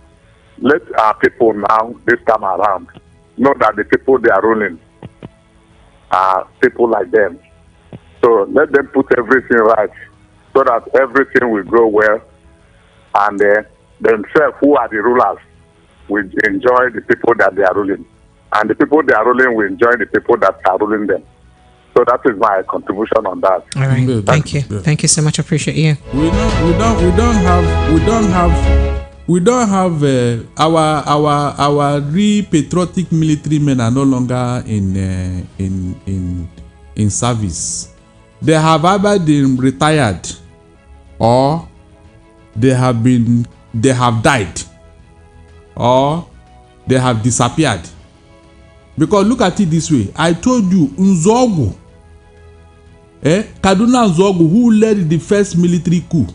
Let our people now, this time around, know that the people they are ruling are people like them. So let them put everything right so that everything will go well, and themselves, who are the rulers, will enjoy the people that they are ruling. And the people they are ruling will enjoy the people that are ruling them. So that is my contribution on that. All right. Good. Thank you. Good. Thank you so much. Appreciate you. We don't have our real patriotic military men are no longer in service. They have either been retired or they have died or they have disappeared. Because look at it this way. I told you, Nzogu, Kaduna Nzogu, who led the first military coup,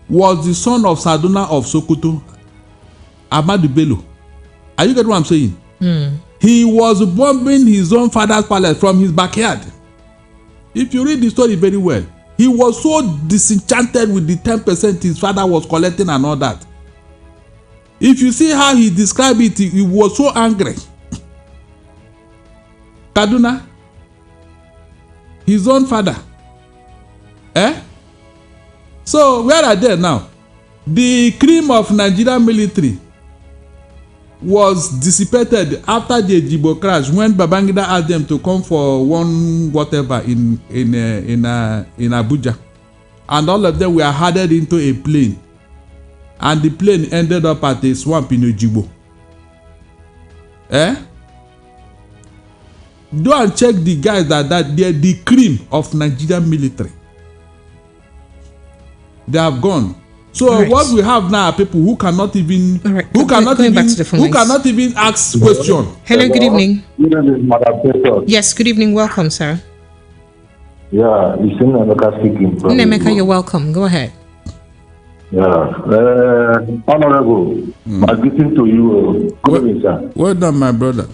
was the son of Saduna of Sokoto, Ahmadu Bello. Are you getting what I'm saying? He was bombing his own father's palace from his backyard. If you read the story very well, he was so disenchanted with the 10% his father was collecting and all that. If you see how he described it, he was so angry. Kaduna, his own father. So where are they now? The cream of Nigerian military was dissipated after the Ejibo crash, when Babangida asked them to come for one whatever in Abuja, and all of them were herded into a plane, and the plane ended up at a swamp in Ejibo. Go and check the guys that they're the cream of Nigerian military. They have gone. So right. What we have now are people who cannot even who cannot even ask question. Hello, good evening. Good evening, Madam President. Yes, good evening. Welcome, sir. Yeah, it's Nemeka speaking. Nemeka, you're welcome. Go ahead. Yeah, Honorable, my greeting to you. Good evening, sir. Well done, my brother.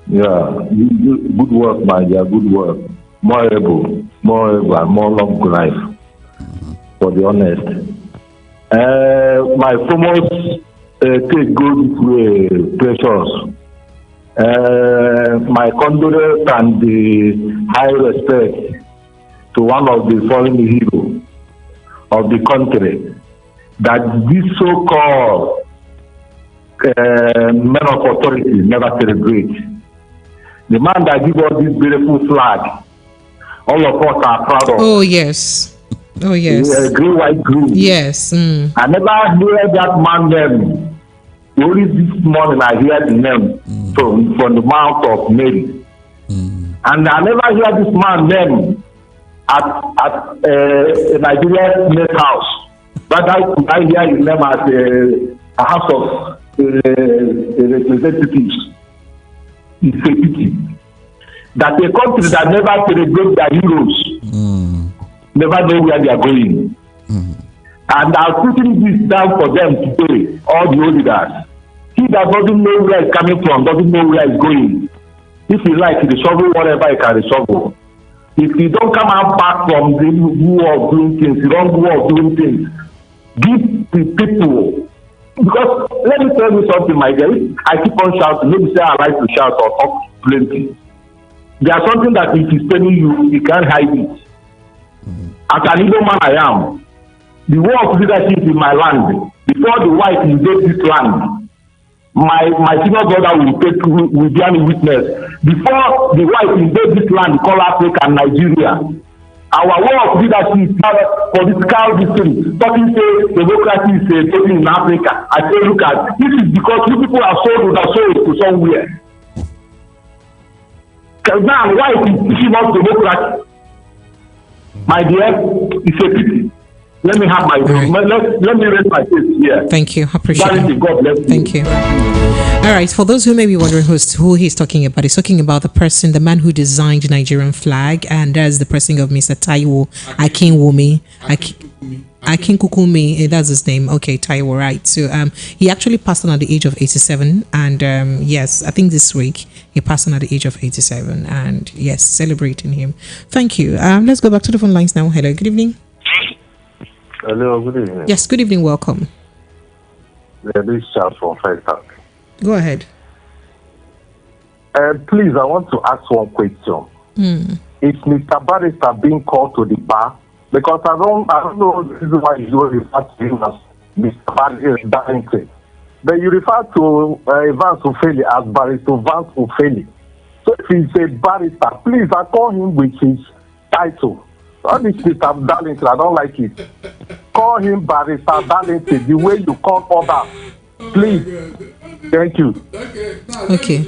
Yeah, good work, my dear. Good work. More able, and more long life. For the honest, my famous take goes to Precious. My condolence and the high respect to one of the fallen heroes of the country, that this so-called men of authority never celebrate. The man that give us this beautiful flag, all of us are proud of. Oh yes. Oh yes. Green, white, green. Yes. I never hear that man name. Only this morning I hear the name from the mouth of Mary. And I never hear this man name at a Nigerian Senate house. But I hear his name at a house of representatives. It's a pity that a country that never celebrates their heroes never know where they are going. And I'm putting this down for them today, all the leaders. He that doesn't know where it's coming from doesn't know where it's going. If he likes to resolve whatever he can resolve. If he don't come out back from the war of doing things, the wrong war of doing things, give the people. Because let me tell you something, my dear. I keep on shouting. Maybe say I like to shout or talk plenty. There's something that if he's telling you, he can't hide it. As an Igbo man I am, the war of leadership in my land, before the white invade this land, my senior brother will be a witness. Before the white invade this land called Africa and Nigeria, our war of leadership, political history, talking say democracy is a thing in Africa. I say, look at this is because you people are sold with souls to somewhere. Because now white is teaching us democracy. My dear, it's a pity. Let me have my let me raise my case here. Thank you. Appreciate it. God bless you. Thank you. All right. For those who may be wondering who he's talking about, he's talking about the man who designed the Nigerian flag, and that's the person of Mr. Taiwo Akinkukumi. That's his name. Okay, Taiwo, right. So he actually passed on at the age of 87, and yes, I think this week he passed on at the age of 87, and yes, celebrating him. Thank you. Let's go back to the phone lines now. Hello, good evening. Hello, good evening. Yes, good evening. Welcome. This is Charles from Fairfax. Go ahead. Please, I want to ask one question. Is Mr. Barrister being called to the bar? Because I don't know the reason why you refer to him as Mr. Barrister. But you refer to Vance Ofeli as Barrister Vance Ofeli. So if he's a barrister, please, I call him with his title. All this Mr. Darlington, I don't like it. Call him Barrister Darlington, the way you call others. Please. Thank you. Okay.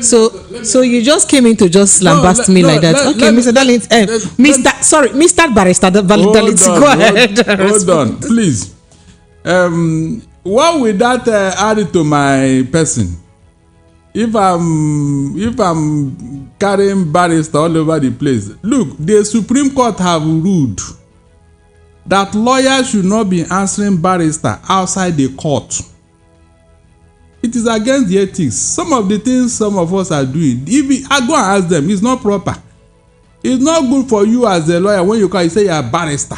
So you just came in to just lambast me like that. Okay, Mr. Darlington. Mr. Barrister Darlington, go ahead. Hold on, please. What will that add to my person? If I'm carrying barrister all over the place, look, the Supreme Court have ruled that lawyers should not be answering barrister outside the court. It is against the ethics. Some of the things some of us are doing, I go and ask them, it's not proper. It's not good for you as a lawyer when you say you're a barrister.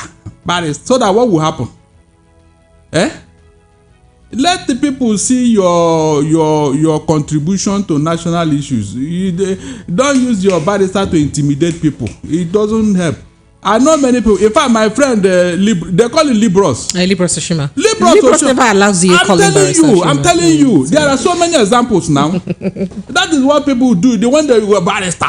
So that what will happen? Let the people see your contribution to national issues. Don't use your barrister to intimidate people. It doesn't help. I know many people. In fact, my friend, they call it Libros. Libros Oshima. Libros never allows you to call him barrister. I'm telling you. There are so many examples now. That is what people do. They want to go barrister.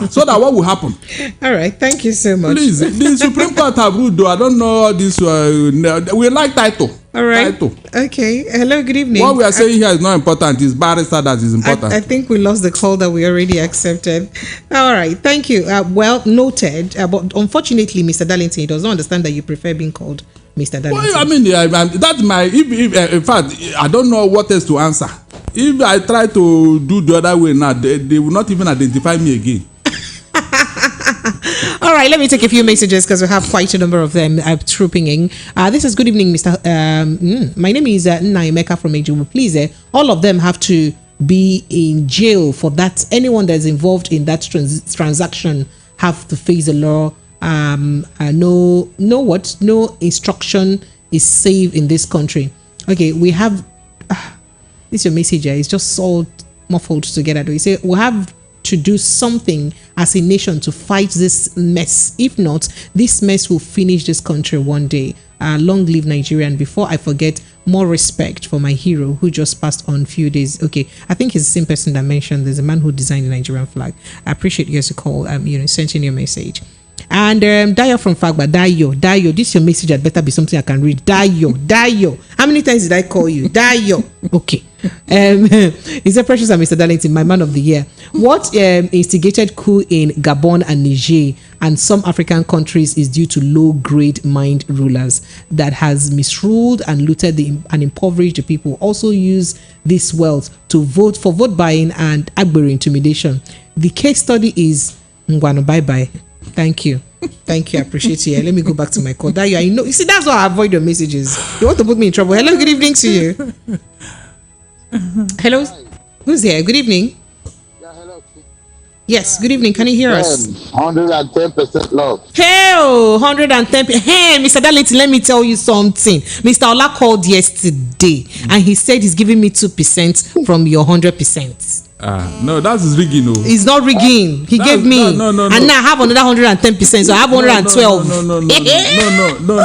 So that what will happen? All right. Thank you so much. Please, the Supreme Court have ruled, though. I don't know this. We like title. All right. Title. Okay. Hello. Good evening. What we are saying here is not important. It's barrister that is important. I think we lost the call that we already accepted. All right. Thank you. Well noted. But unfortunately, Mr. Darlington, he does not understand that you prefer being called Mr. Darlington. Well, I mean, that's my. In fact, I don't know what else to answer. If I try to do the other way now, they will not even identify me again. All right, let me take a few messages because we have quite a number of them trooping in. This is good evening, Mr. My name is Naimeka from Ejubu. Please, all of them have to be in jail for that. Anyone that's involved in that transaction have to face the law. No instruction is safe in this country. Okay, we have this is your message here. It's just all muffled together. We say we have to do something as a nation to fight this mess. If not, this mess will finish this country one day. Long live Nigeria. And before I forget, more respect for my hero who just passed on a few days. Okay, I think he's the same person that mentioned there's a man who designed the Nigerian flag. I appreciate you guys to call, sending your message. And Dayo from Fagba, Dayo, this your message had better be something I can read. Dayo. How many times did I call you? Dayo. Okay. Is it Precious and Mr. Darlington, my man of the year? What instigated coup in Gabon and Niger and some African countries is due to low-grade mind rulers that has misruled and looted and impoverished the people. Also use this wealth to vote for vote buying and Agbero intimidation. The case study is Ngwano, bye-bye. Thank you. I appreciate you. Let me go back to my call. Dayo, I know. You see, that's why I avoid your messages. You want to put me in trouble. Hello, good evening to you. Hello, who's here? Good evening. Yeah, hello. Yes, good evening. Can you hear us? 110% love. Hey, 110. Hey, Mr. Darlington, let me tell you something. Mr. Ola called yesterday and he said he's giving me 2% from your 100%. No, that's rigging. No, it's not rigging. He gave me, no. And now I have another 110%. So I have 112. No.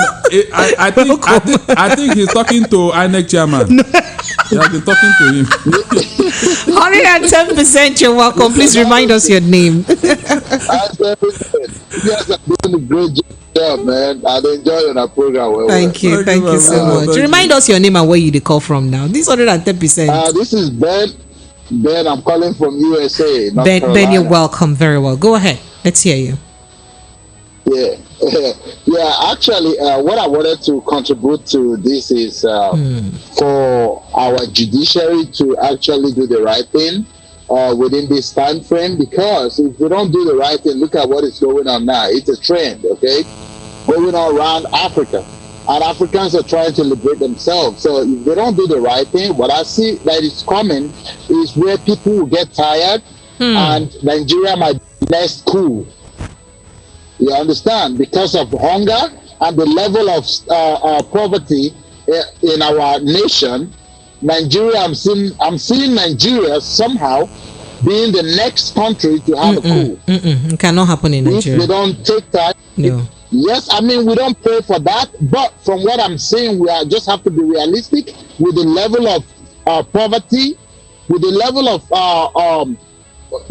I think he's talking to INEC chairman. He has been talking to him. 110%. You're welcome. Please remind us your name. You guys are doing a great job, man. I enjoy your program. Thank you so much. Remind us your name and where you call from now. This 110%. This is Ben. Ben, I'm calling from USA. Ben, you're welcome. Very well. Go ahead. Let's hear you. Yeah. Actually, what I wanted to contribute to this is for our judiciary to actually do the right thing within this time frame. Because if we don't do the right thing, look at what is going on now. It's a trend, okay, going on around Africa. And Africans are trying to liberate themselves. So if they don't do the right thing, what I see that is coming is where people will get tired and Nigeria might be less cool. You understand? Because of hunger and the level of poverty in our nation, Nigeria, I'm seeing Nigeria somehow being the next country to have a coup. It cannot happen in Nigeria. If they don't take time. No. Yes, I mean, we don't pray for that, but from what I'm saying, we just have to be realistic with the level of poverty, with the level of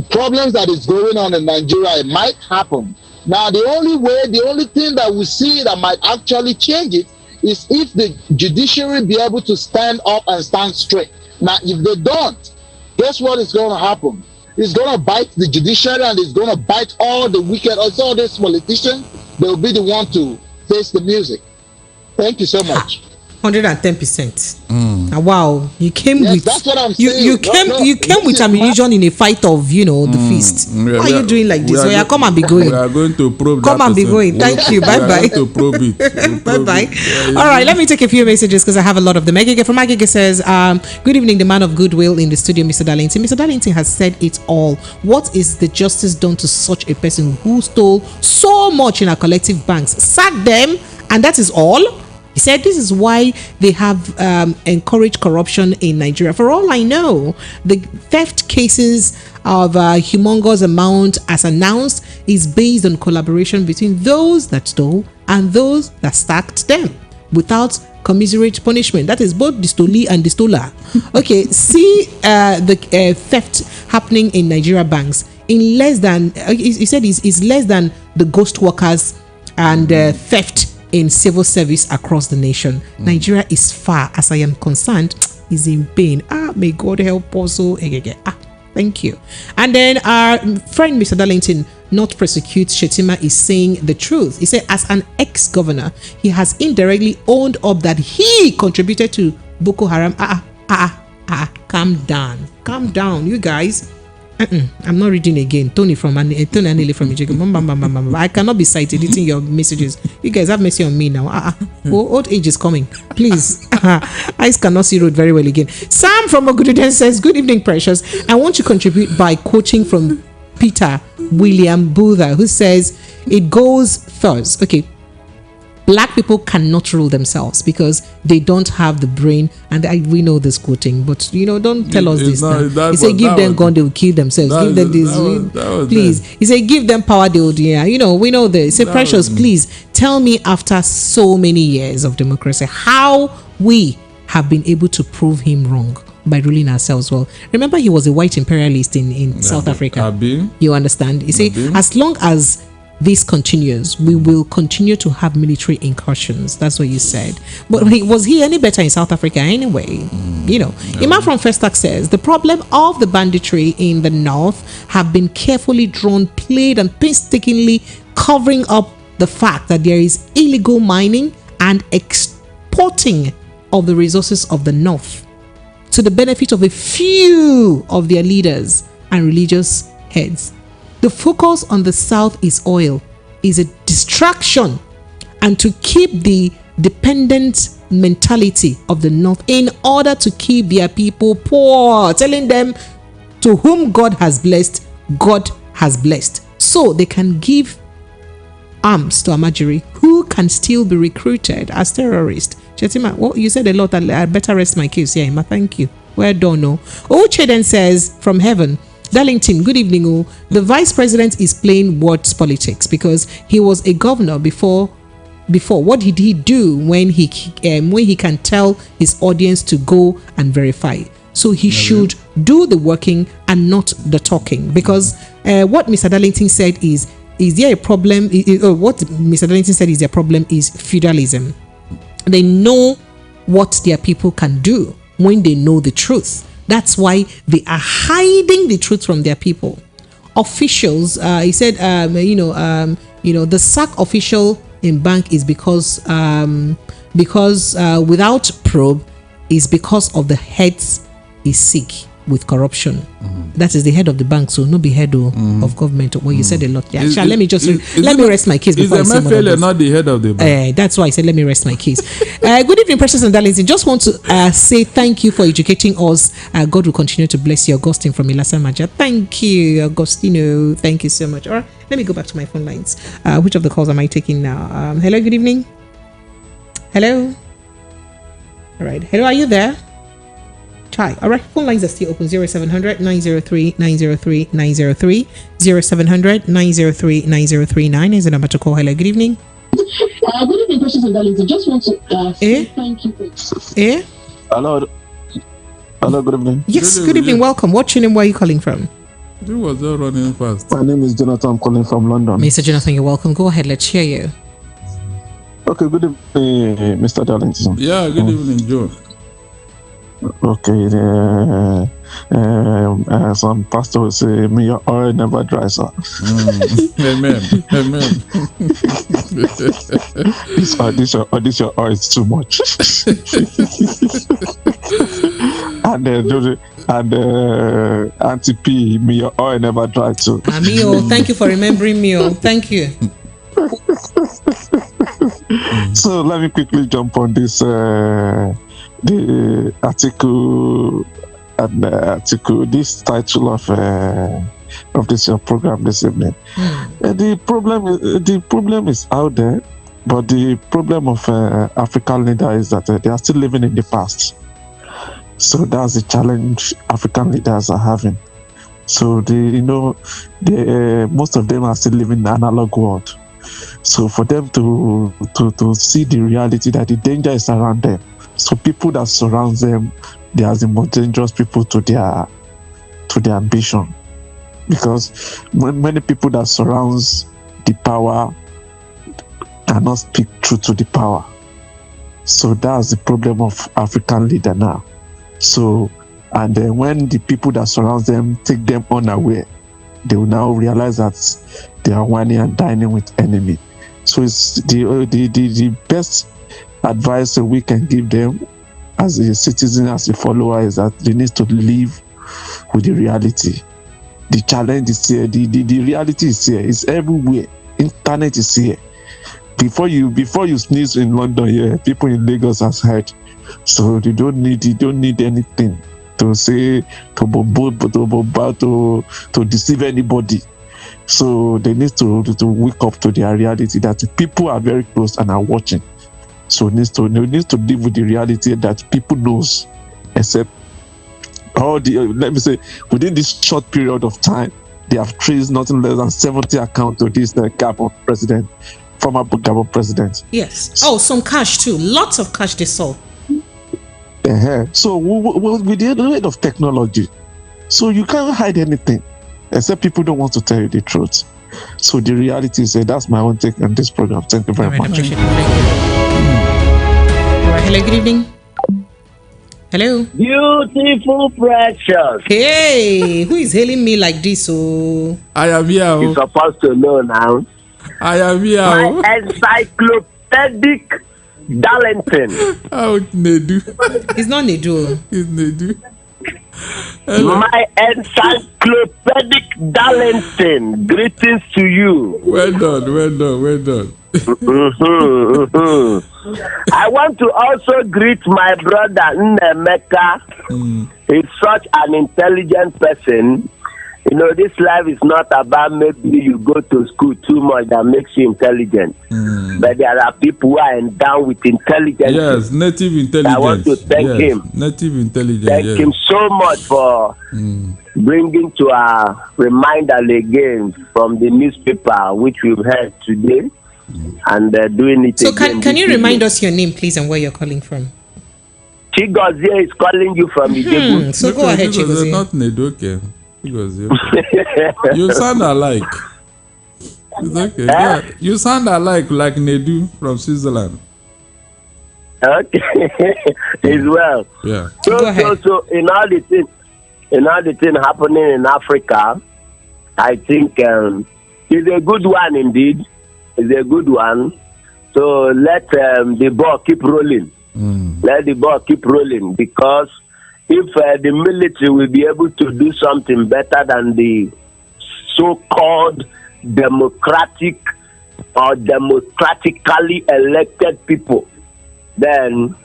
problems that is going on in Nigeria. It might happen. Now, the only thing that we see that might actually change it is if the judiciary be able to stand up and stand straight. Now, if they don't, guess what is going to happen? It's going to bite the judiciary and it's going to bite all the wicked, also all these politicians. They'll be the one to face the music. Thank you so much. 110%. Wow, you came with. That's what I'm saying. You came with ammunition in a fight of the feast. Why are you doing like this? So come and be going. We are going to probe. Come and be going. Thank you. Bye bye. To probe it. Bye bye. All right, let me take a few messages because I have a lot of them. Agege from Agege says, "Good evening, the man of goodwill in the studio, Mr. Darlington. Mr. Darlington has said it all. What is the justice done to such a person who stole so much in our collective banks? Sack them, and that is all." He said this is why they have encouraged corruption in Nigeria. For all I know, the theft cases of a humongous amount as announced is based on collaboration between those that stole and those that stacked them without commiserate punishment. That is both the stolee and the stoler. Okay, see the theft happening in Nigeria banks in less than, he said is less than the ghost workers and theft in civil service across the nation. Nigeria is far, as I am concerned, is in pain. May God help also. Thank you. And then our friend Mr. Darlington, not prosecute Shetima, is saying the truth. He said, as an ex-governor, he has indirectly owned up that he contributed to Boko Haram. Calm down, you guys. I'm not reading again. Tony Anele from Ijeoma. I cannot be cited eating your messages. You guys have mercy on me now. Old age is coming. Please. Eyes cannot see road very well again. Sam from Ogududen says, good evening, precious. I want to contribute by quoting from Peter William Botha, who says, it goes thus. Okay. Black people cannot rule themselves because they don't have the brain, and we know this quoting, but don't tell us this now. He said, give them gun, they will kill themselves. Give them this, please. He said, give them power, they will. We know this. He said, precious, please tell me, after so many years of democracy, how we have been able to prove him wrong by ruling ourselves well. Remember, he was a white imperialist in South Africa. You understand? He said, as long as this continues, we will continue to have military incursions. That's what you said. But was he any better in South Africa anyway? Imam from Festac says the problem of the banditry in the north have been carefully drawn, played, and painstakingly covering up the fact that there is illegal mining and exporting of the resources of the north to the benefit of a few of their leaders and religious heads. The focus on the South is oil, is a distraction, and to keep the dependent mentality of the North in order to keep their people poor, telling them to whom God has blessed, God has blessed. So they can give arms to Amajiri, who can still be recruited as terrorists. Chetima, you said a lot. I better rest my case here, Emma. Thank you. Well done. No. Oche then says from heaven, Darlington, good evening. Oh, the vice president is playing words politics because he was a governor before. What did he do when he can tell his audience to go and verify? So he should do the working and not the talking, because what Mr. Darlington said is there a problem? What Mr. Darlington said is their problem is feudalism. They know what their people can do when they know the truth. That's why they are hiding the truth from their people. Officials, he said, the sack official in bank is because without probe is because of the heads is sick with corruption. That is the head of the bank, so no be head of government. Well, you said a lot. Yeah, let me rest my case before I say more. Is not the head of the bank? That's why I said let me rest my case. Good evening, precious and darlings. I just want to say thank you for educating us. God will continue to bless you. Augustine from Ilasa Maja. Thank you, Agostino. Thank you so much. All right, let me go back to my phone lines. Which of the calls am I taking now? Hello, good evening. Hello. All right. Hello, are you there? Try. All right, phone lines are still open. 0700 903 903 903 0700 903 9039 is the number to call. Hello, good evening. Good evening, precious and darlings. I just want to say thank you. Hello, good evening. Yes, good evening. Welcome. What's your name? Where are you calling from? You was all running fast. My name is Jonathan. I'm calling from London. Mr. Jonathan, you're welcome. Go ahead. Let's hear you. Okay, good evening, Mr. Darlington. Yeah, good evening, Joe. Okay, some pastor will say, "May your oil never dries up." Amen. This your oil is too much. and Auntie P, may your oil never dry too. Amio, thank you for remembering me. Thank you. So let me quickly jump on this. The Atiku and Atiku, this title of this your program this evening. The problem is out there, but the problem of African leaders is that they are still living in the past. So that's the challenge African leaders are having. So most of them are still living in the analog world. So for them to see the reality that the danger is around them. So people that surround them, they are the most dangerous people to their ambition, because many people that surrounds the power cannot speak truth to the power. So that's the problem of African leader now. So and then when the people that surround them take them unaware, they will now realize that they are whining and dining with enemy. So it's the best advice that we can give them as a citizen, as a follower, is that they need to live with the reality. The challenge is here. The reality is here. It's everywhere. Internet is here. Before you sneeze in London, yeah, people in Lagos has heard. So they don't need anything to say to deceive anybody. So they need to wake up to their reality that people are very close and are watching. So they need to live with the reality that people knows, except let me say, within this short period of time, they have traced nothing less than 70 accounts to this former Gabon president. Yes. Some cash too. Lots of cash they saw. So with the aid of technology, so you can't hide anything, except people don't want to tell you the truth. So the reality is that's my own take on this program. Thank you very much. All right, hello, good evening. Hello. Beautiful, precious. Hey, who is hailing me like this? Oh, I am here. You're supposed to know now. I am here. My encyclopedic Darlington. Oh, Nedu. It's not Nedu. It's Nedu. My encyclopedic Darlington. Greetings to you. Well done. I want to also greet my brother Nnemeka. He's such an intelligent person. You know, this life is not about maybe you go to school too much that makes you intelligent. but there are people who are endowed with intelligence. Yes, native intelligence. I want to thank him. Native intelligence. Thank him so much for bringing to our reminder again from the newspaper, which we've heard today, and doing it so again. So can you remind us your name, please, and where you're calling from? Chigozie is calling you from Ijebu. So go ahead, Chigozie. Not Nedoke. Chigozie. You sound alike. It's okay. Yeah, you sound like Nedu from Switzerland. Okay, as well. Yeah. So in all the thing happening in Africa, I think it's a good one indeed. It's a good one. So let the ball keep rolling. Let the ball keep rolling, because if the military will be able to do something better than the so-called democratic or democratically elected people, then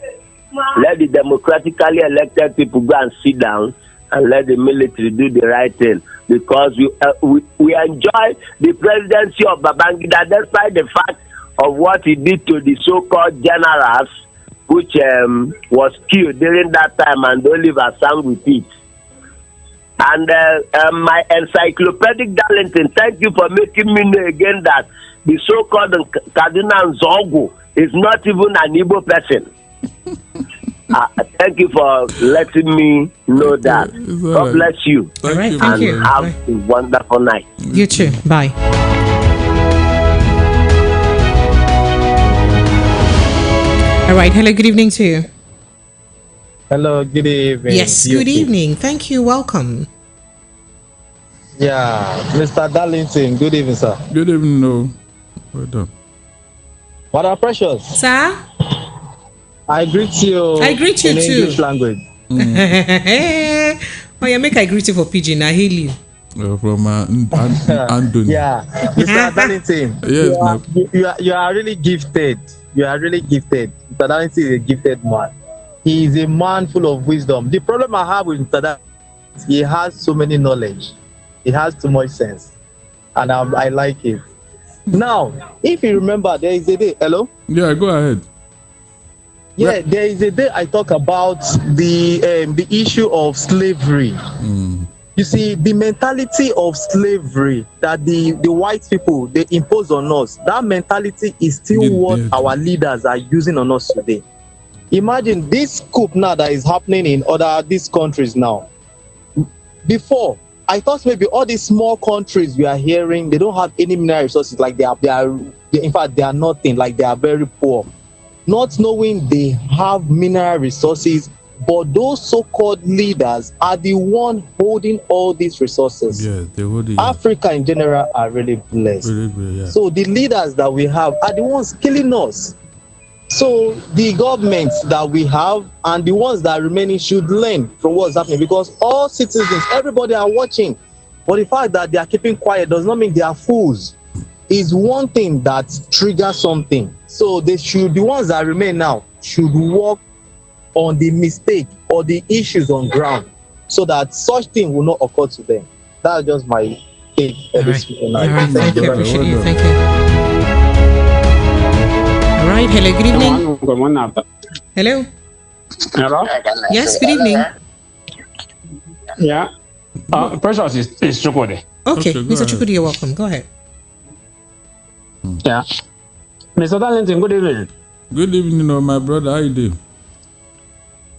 let the democratically elected people go and sit down and let the military do the right thing, because we enjoy the presidency of Babangida despite the fact of what he did to the so-called generals, which was killed during that time, and Oliver sang with it. And my encyclopedic Darlington, thank you for making me know again that the so-called Kaduna Nzogu is not even an Igbo person. Thank you for letting me know that. God bless you. Thank and you. Have a wonderful night. You too. Bye. All right. Hello. Good evening to you. Hello. Good evening. Yes. Good evening. Thank you. Welcome. Yeah, Mr. Darlington. Good evening, sir. Good evening. No. Well done. What are precious? Sir? I greet you. I greet you in too. English language. Oh, yeah, make I greet you for pidgin. I hail you. From Andoni. Yeah, Mr. Darlington. Yes, you are really gifted. You are really gifted. Mr. Darlington is a gifted man. He is a man full of wisdom. The problem I have with Mr. Darlington, he has so many knowledge. He has too much sense, and I like it. Now, if you remember, there is a day. Hello. Yeah, go ahead. Yeah, there is a day I talk about the issue of slavery. You see, the mentality of slavery that the white people they impose on us, that mentality is still what our leaders are using on us today. Imagine this coup now that is happening in these countries now. Before, I thought maybe all these small countries we are hearing, they don't have any mineral resources, like they are in fact they are nothing, like they are very poor. Not knowing they have mineral resources, but those so-called leaders are the one holding all these resources. Yeah, they hold it. Africa in general are really blessed. Yeah. So the leaders that we have are the ones killing us. So the governments that we have and the ones that are remaining should learn from what's happening, because all citizens, everybody are watching. But the fact that they are keeping quiet does not mean they are fools. Is one thing that triggers something. So they should, the ones that remain now, should work on the mistake or the issues on ground, so that such thing will not occur to them. That's just my take. Thank you. Appreciate you. Thank you. All right. Hello. Good evening. Hello. Hello. Yes. Good evening. Yeah. Precious is Chukwudi. Okay, Mr. Chukwudi, you're welcome. Go ahead. Yeah. Mr. Darlington, good evening. Good evening, my brother. How you doing?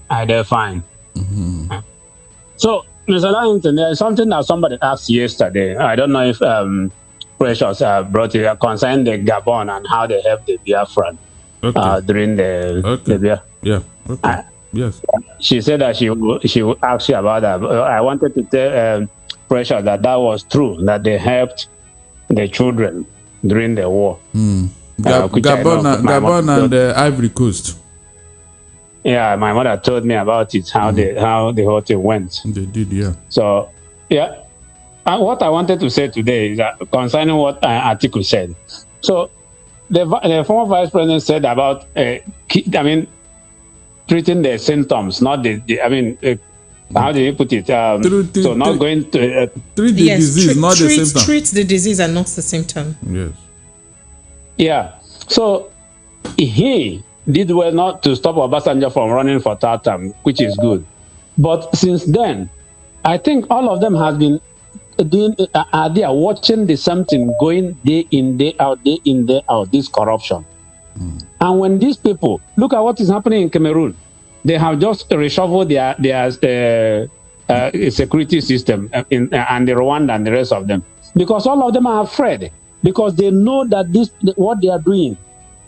I do fine. So, Mr. Darlington, there's something that somebody asked yesterday. I don't know if Precious brought it concerning the Gabon and how they helped the Biafran during the Yeah. Okay. Yes. She said that she would ask you about that. I wanted to tell Precious that was true, that they helped the children during the war. Gabon and the Ivory Coast. Yeah, my mother told me about it, how the whole thing went. They did, yeah. So, yeah. And what I wanted to say today is that concerning what Atiku said. So, the former vice president said about, treating the symptoms, not how do you put it? Not going to treat the disease, not the symptom. Treat the disease and not the symptom. Yes. Yeah. So he did well not to stop Obasanjo from running for third term, which is good. But since then, I think all of them have been doing, are there watching the same thing going day in, day out, this corruption. And when these people, look at what is happening in Cameroon, they have just reshuffled their security system and the Rwanda and the rest of them. Because all of them are afraid. Because they know that what they are doing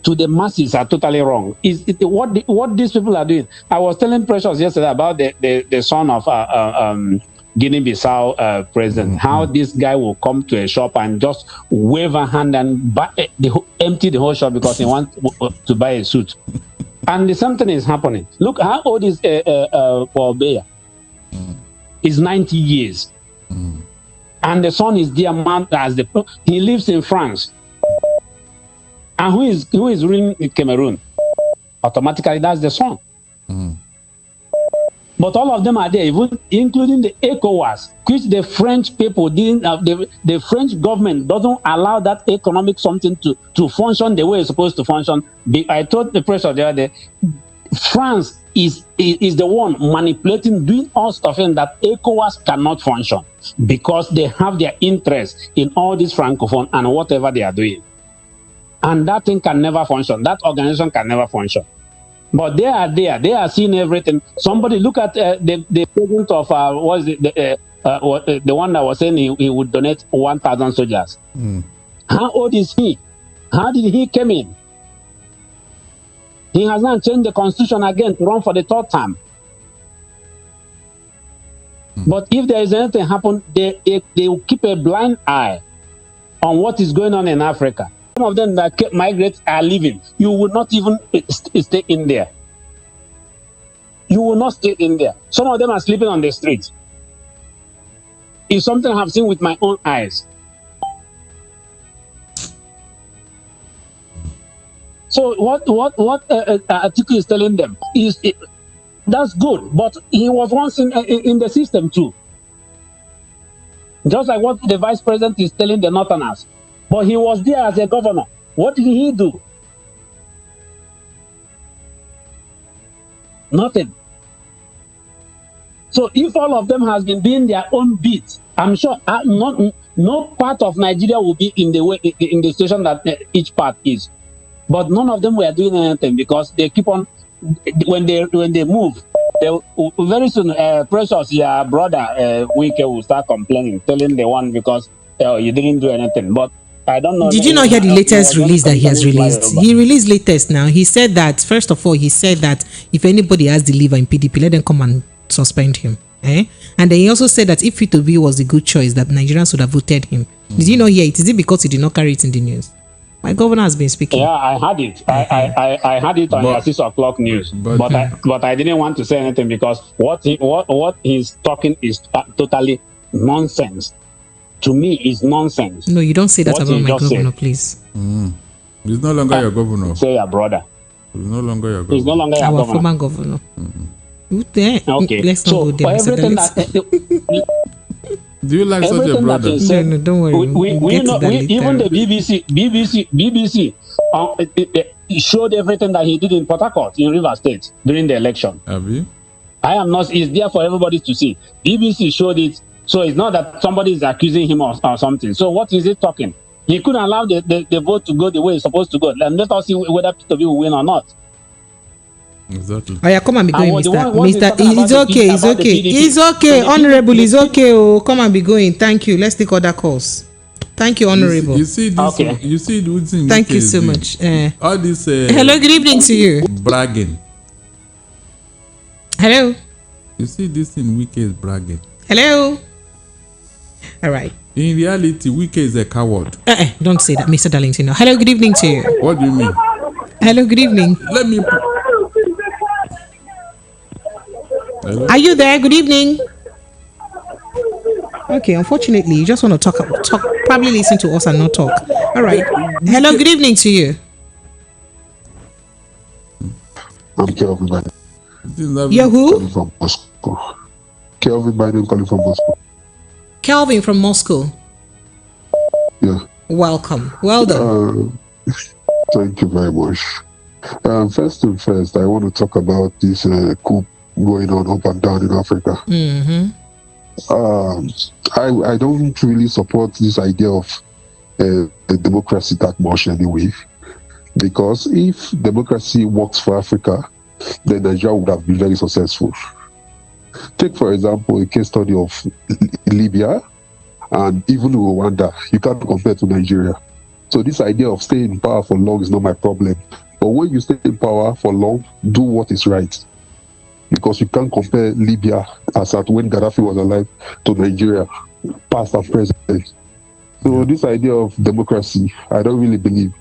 to the masses are totally wrong. What these people are doing. I was telling Precious yesterday about the son of Guinea-Bissau president, how this guy will come to a shop and just wave a hand and empty the whole shop because he wants to buy a suit. And something is happening. Look, how old is Paul Biya? He's 90 years. And the son is dear man as he lives in France. And who is ruling Cameroon? Automatically, that's the son. But all of them are there, even including the ECOWAS, which the French people didn't. The French government doesn't allow that economic something to function the way it's supposed to function. I told the press the other day, France is the one manipulating, doing all stuff in that ECOWAS cannot function because they have their interest in all this francophone and whatever they are doing. And that thing can never function. That organization can never function. But they are there. They are seeing everything. Somebody look at the president of the one that was saying he would donate 1,000 soldiers. How old is he? How did he come in? He has not changed the constitution again to run for the third term. But if there is anything happen, they will keep a blind eye on what is going on in Africa. Some of them that migrate are leaving. You will not even stay in there. You will not stay in there. Some of them are sleeping on the street. It's something I have seen with my own eyes. So what Atiku is telling them is that's good, but he was once in the system too. Just like what the vice president is telling the Northerners. But he was there as a governor. What did he do? Nothing. So if all of them has been doing their own bit, I'm sure no part of Nigeria will be in the situation that each part is. But none of them were doing anything because they keep on when they move. Very soon, Precious, your brother Wike will start complaining, telling the one because you didn't do anything. But I don't know. Did you not hear the latest release that he has released? He released latest now. He said that, first of all, if anybody has the liver in PDP, let them come and suspend him. And then he also said that if P2B was a good choice, that Nigerians would have voted him. Did you not hear it? Is it because he did not carry it in the news? My governor has been speaking. Yeah, I had it. I had it on the 6 o'clock news. But I didn't want to say anything because what he's talking is totally nonsense. To me, is nonsense. No, you don't say that about my governor, please. He's no longer your governor. Say your brother. He's no longer your governor. He's no longer your governor. Our former governor. Okay. Let's not go there, for everything do you like such a brother? No, don't worry. Even the BBC showed everything that he did in Port Harcourt, in Rivers State, during the election. Have you? I am not. It's there for everybody to see. BBC showed it. So it's not that somebody is accusing him or something. So what is he talking? He couldn't allow the vote to go the way it's supposed to go. And let us see whether P2B will win or not. Exactly. Oh yeah, come and be going, Mr. It's okay, it's okay. It's okay, Honorable, it's okay. Oh, come and be going. Thank you. Let's take other calls. Thank you, Honorable. You see this? Okay. You see the thank you so much. All this. Hello, good evening to you. Bragging. Hello. You see this in Wike is bragging. Hello. All right. In reality, Wike is a coward. Don't say that, Mr. Darlington. Hello, good evening to you. What do you mean? Hello, good evening. Let me. Hello? Are you there? Good evening. Okay, unfortunately, you just want to talk, probably listen to us and not talk. All right. Hello, good evening to you. You're who? From Moscow. Kelvin Biden calling from Moscow. Kelvin from Moscow. Yeah. Welcome. Well done. Thank you very much. First and first, I want to talk about this coup going on up and down in Africa. I don't really support this idea of democracy that much anyway, because if democracy works for Africa, then Nigeria would have been very successful. Take, for example, a case study of Libya and even Rwanda. You can't compare to Nigeria. So this idea of staying in power for long is not my problem. But when you stay in power for long, do what is right. Because you can't compare Libya as at when Gaddafi was alive to Nigeria, past and present. So this idea of democracy, I don't really believe.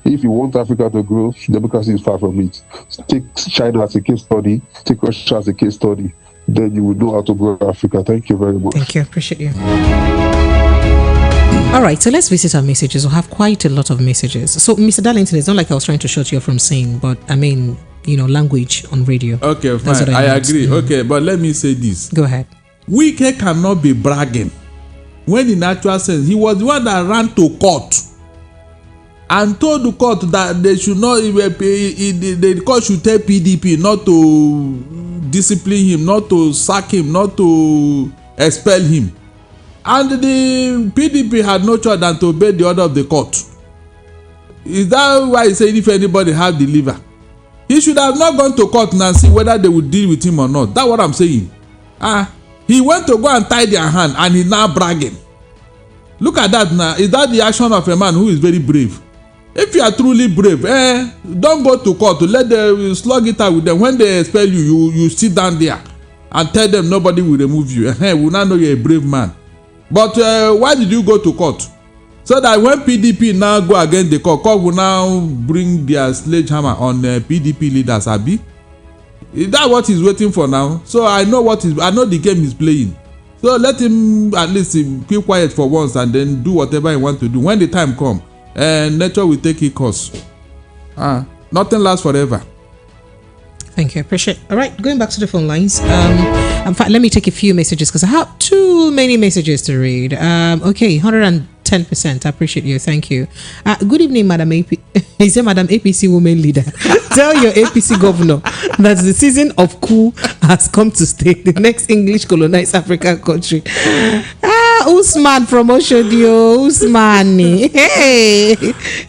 If you want Africa to grow, democracy is far from it. Take China as a case study, take Russia as a case study, then you will know how to grow Africa. Thank you very much. Thank you. Appreciate you. All right, so let's visit our messages. We have quite a lot of messages. So, Mr. Darlington, it's not like I was trying to shut you off from saying, but I mean, language on radio. Okay, fine. I agree. Okay, but let me say this. Go ahead. Wike cannot be bragging when in actual sense, he was the one that ran to court and told the court that they should not, the court should tell PDP not to discipline him, not to sack him, not to expel him. And the PDP had no choice than to obey the order of the court. Is that why he said if anybody have the liver? He should have not gone to court and see whether they would deal with him or not. That's what I'm saying. He went to go and tie their hand and he's now bragging. Look at that now. Is that the action of a man who is very brave? If you are truly brave, don't go to court. Let them slug it out with them. When they expel you, you sit down there and tell them nobody will remove you. We now know you're a brave man. But why did you go to court? So that when PDP now go against the court will now bring their sledgehammer on PDP leaders, Abi? Is that what he's waiting for now? So I know the game he's playing. So let him at least keep quiet for once and then do whatever he wants to do. When the time comes, nature will take its course. Nothing lasts forever. Thank you. Appreciate it. All right, going back to the phone lines. In fact, let me take a few messages because I have too many messages to read. Okay, 110%. I appreciate you. Thank you. Good evening, Madam AP. He said, Madam APC woman leader. Tell your APC governor that the season of coup has come to stay. The next English colonized African country. Usman from Oshodio. Usmani. Hey.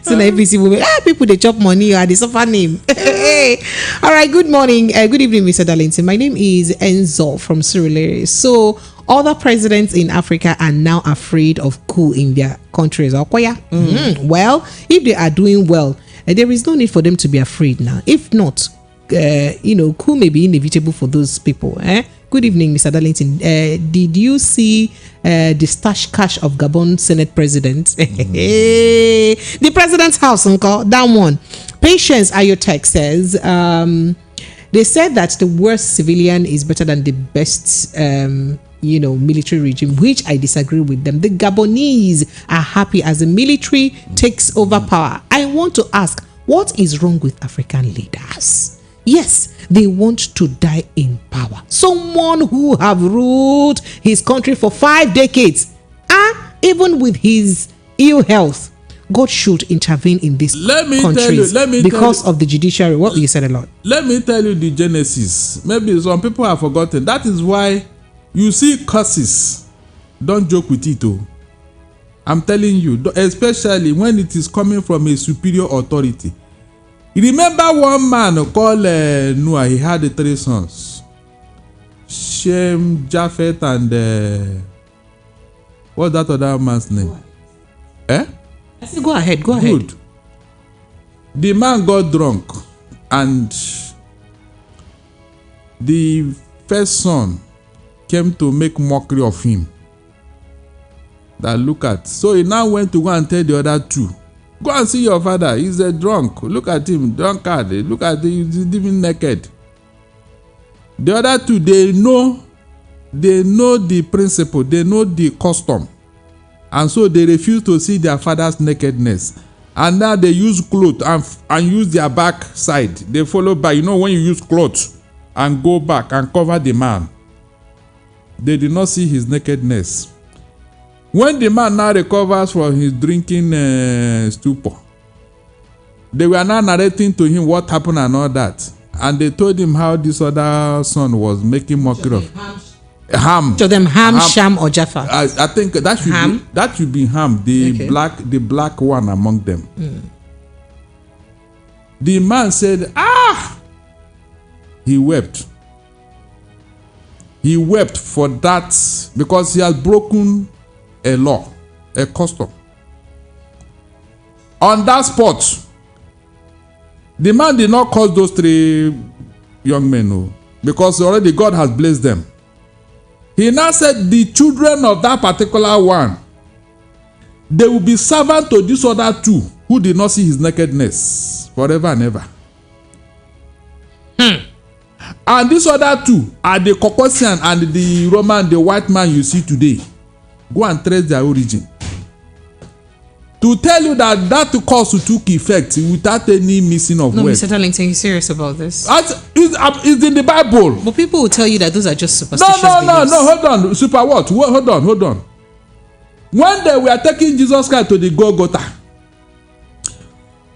So the APC woman. People they chop money. They suffer name. Hey. All right. Good morning. Good evening, Mr. Darlington. My name is Enzo from Surulere. So other presidents in Africa are now afraid of coup in their countries. Well, if they are doing well, there is no need for them to be afraid now. If not, coup may be inevitable for those people. Good evening, Mr. Darlington. Did you see the stash cash of Gabon Senate President? The president's house, uncle. That one. Patience Ayotek says, they said that the worst civilian is better than the best military regime, which I disagree with them. The Gabonese are happy as the military takes over power. I want to ask, what is wrong with African leaders? Yes, they want to die in power. Someone who have ruled his country for 5 decades, even with his ill health, God should intervene in these countries because of the judiciary. What you said a lot. Let me tell you the genesis. Maybe some people have forgotten. That is why you see curses. Don't joke with it. I'm telling you, especially when it is coming from a superior authority. Remember one man called Noah. He had 3 sons. Shem, Japheth, and what's that other man's name? I said, go ahead. Good. The man got drunk, and the first son came to make mockery of him. That look at. So he now went to go and tell the other 2. Go and see your father. He's a drunk. Look at him, drunkard. Look at him, he's even naked. The other 2, they know the principle. They know the custom. And so they refuse to see their father's nakedness. And now they use clothes and use their back side. They follow by. When you use clothes and go back and cover the man, they did not see his nakedness. When the man now recovers from his drinking stupor, They were now narrating to him what happened and all that. And they told him how this other son was making mockery of Ham. To them, Ham, Sham, or Jaffa. I think that should be Ham, the black one among them. The man said, he wept. He wept for that because he has broken a law, a custom. On that spot, the man did not curse those 3 young men, no, because already God has blessed them. He now said the children of that particular one, they will be servant to this other 2 who did not see his nakedness forever and ever. And these other 2 are the Caucasian and the Roman, the white man you see today. Go and trace their origin. To tell you that curse took effect without any missing of words. No, Mr. Darlington, are you serious about this? It's in the Bible. But people will tell you that those are just superstitious beliefs. No, hold on. Super what? Hold on. When they were taking Jesus Christ to the Golgotha,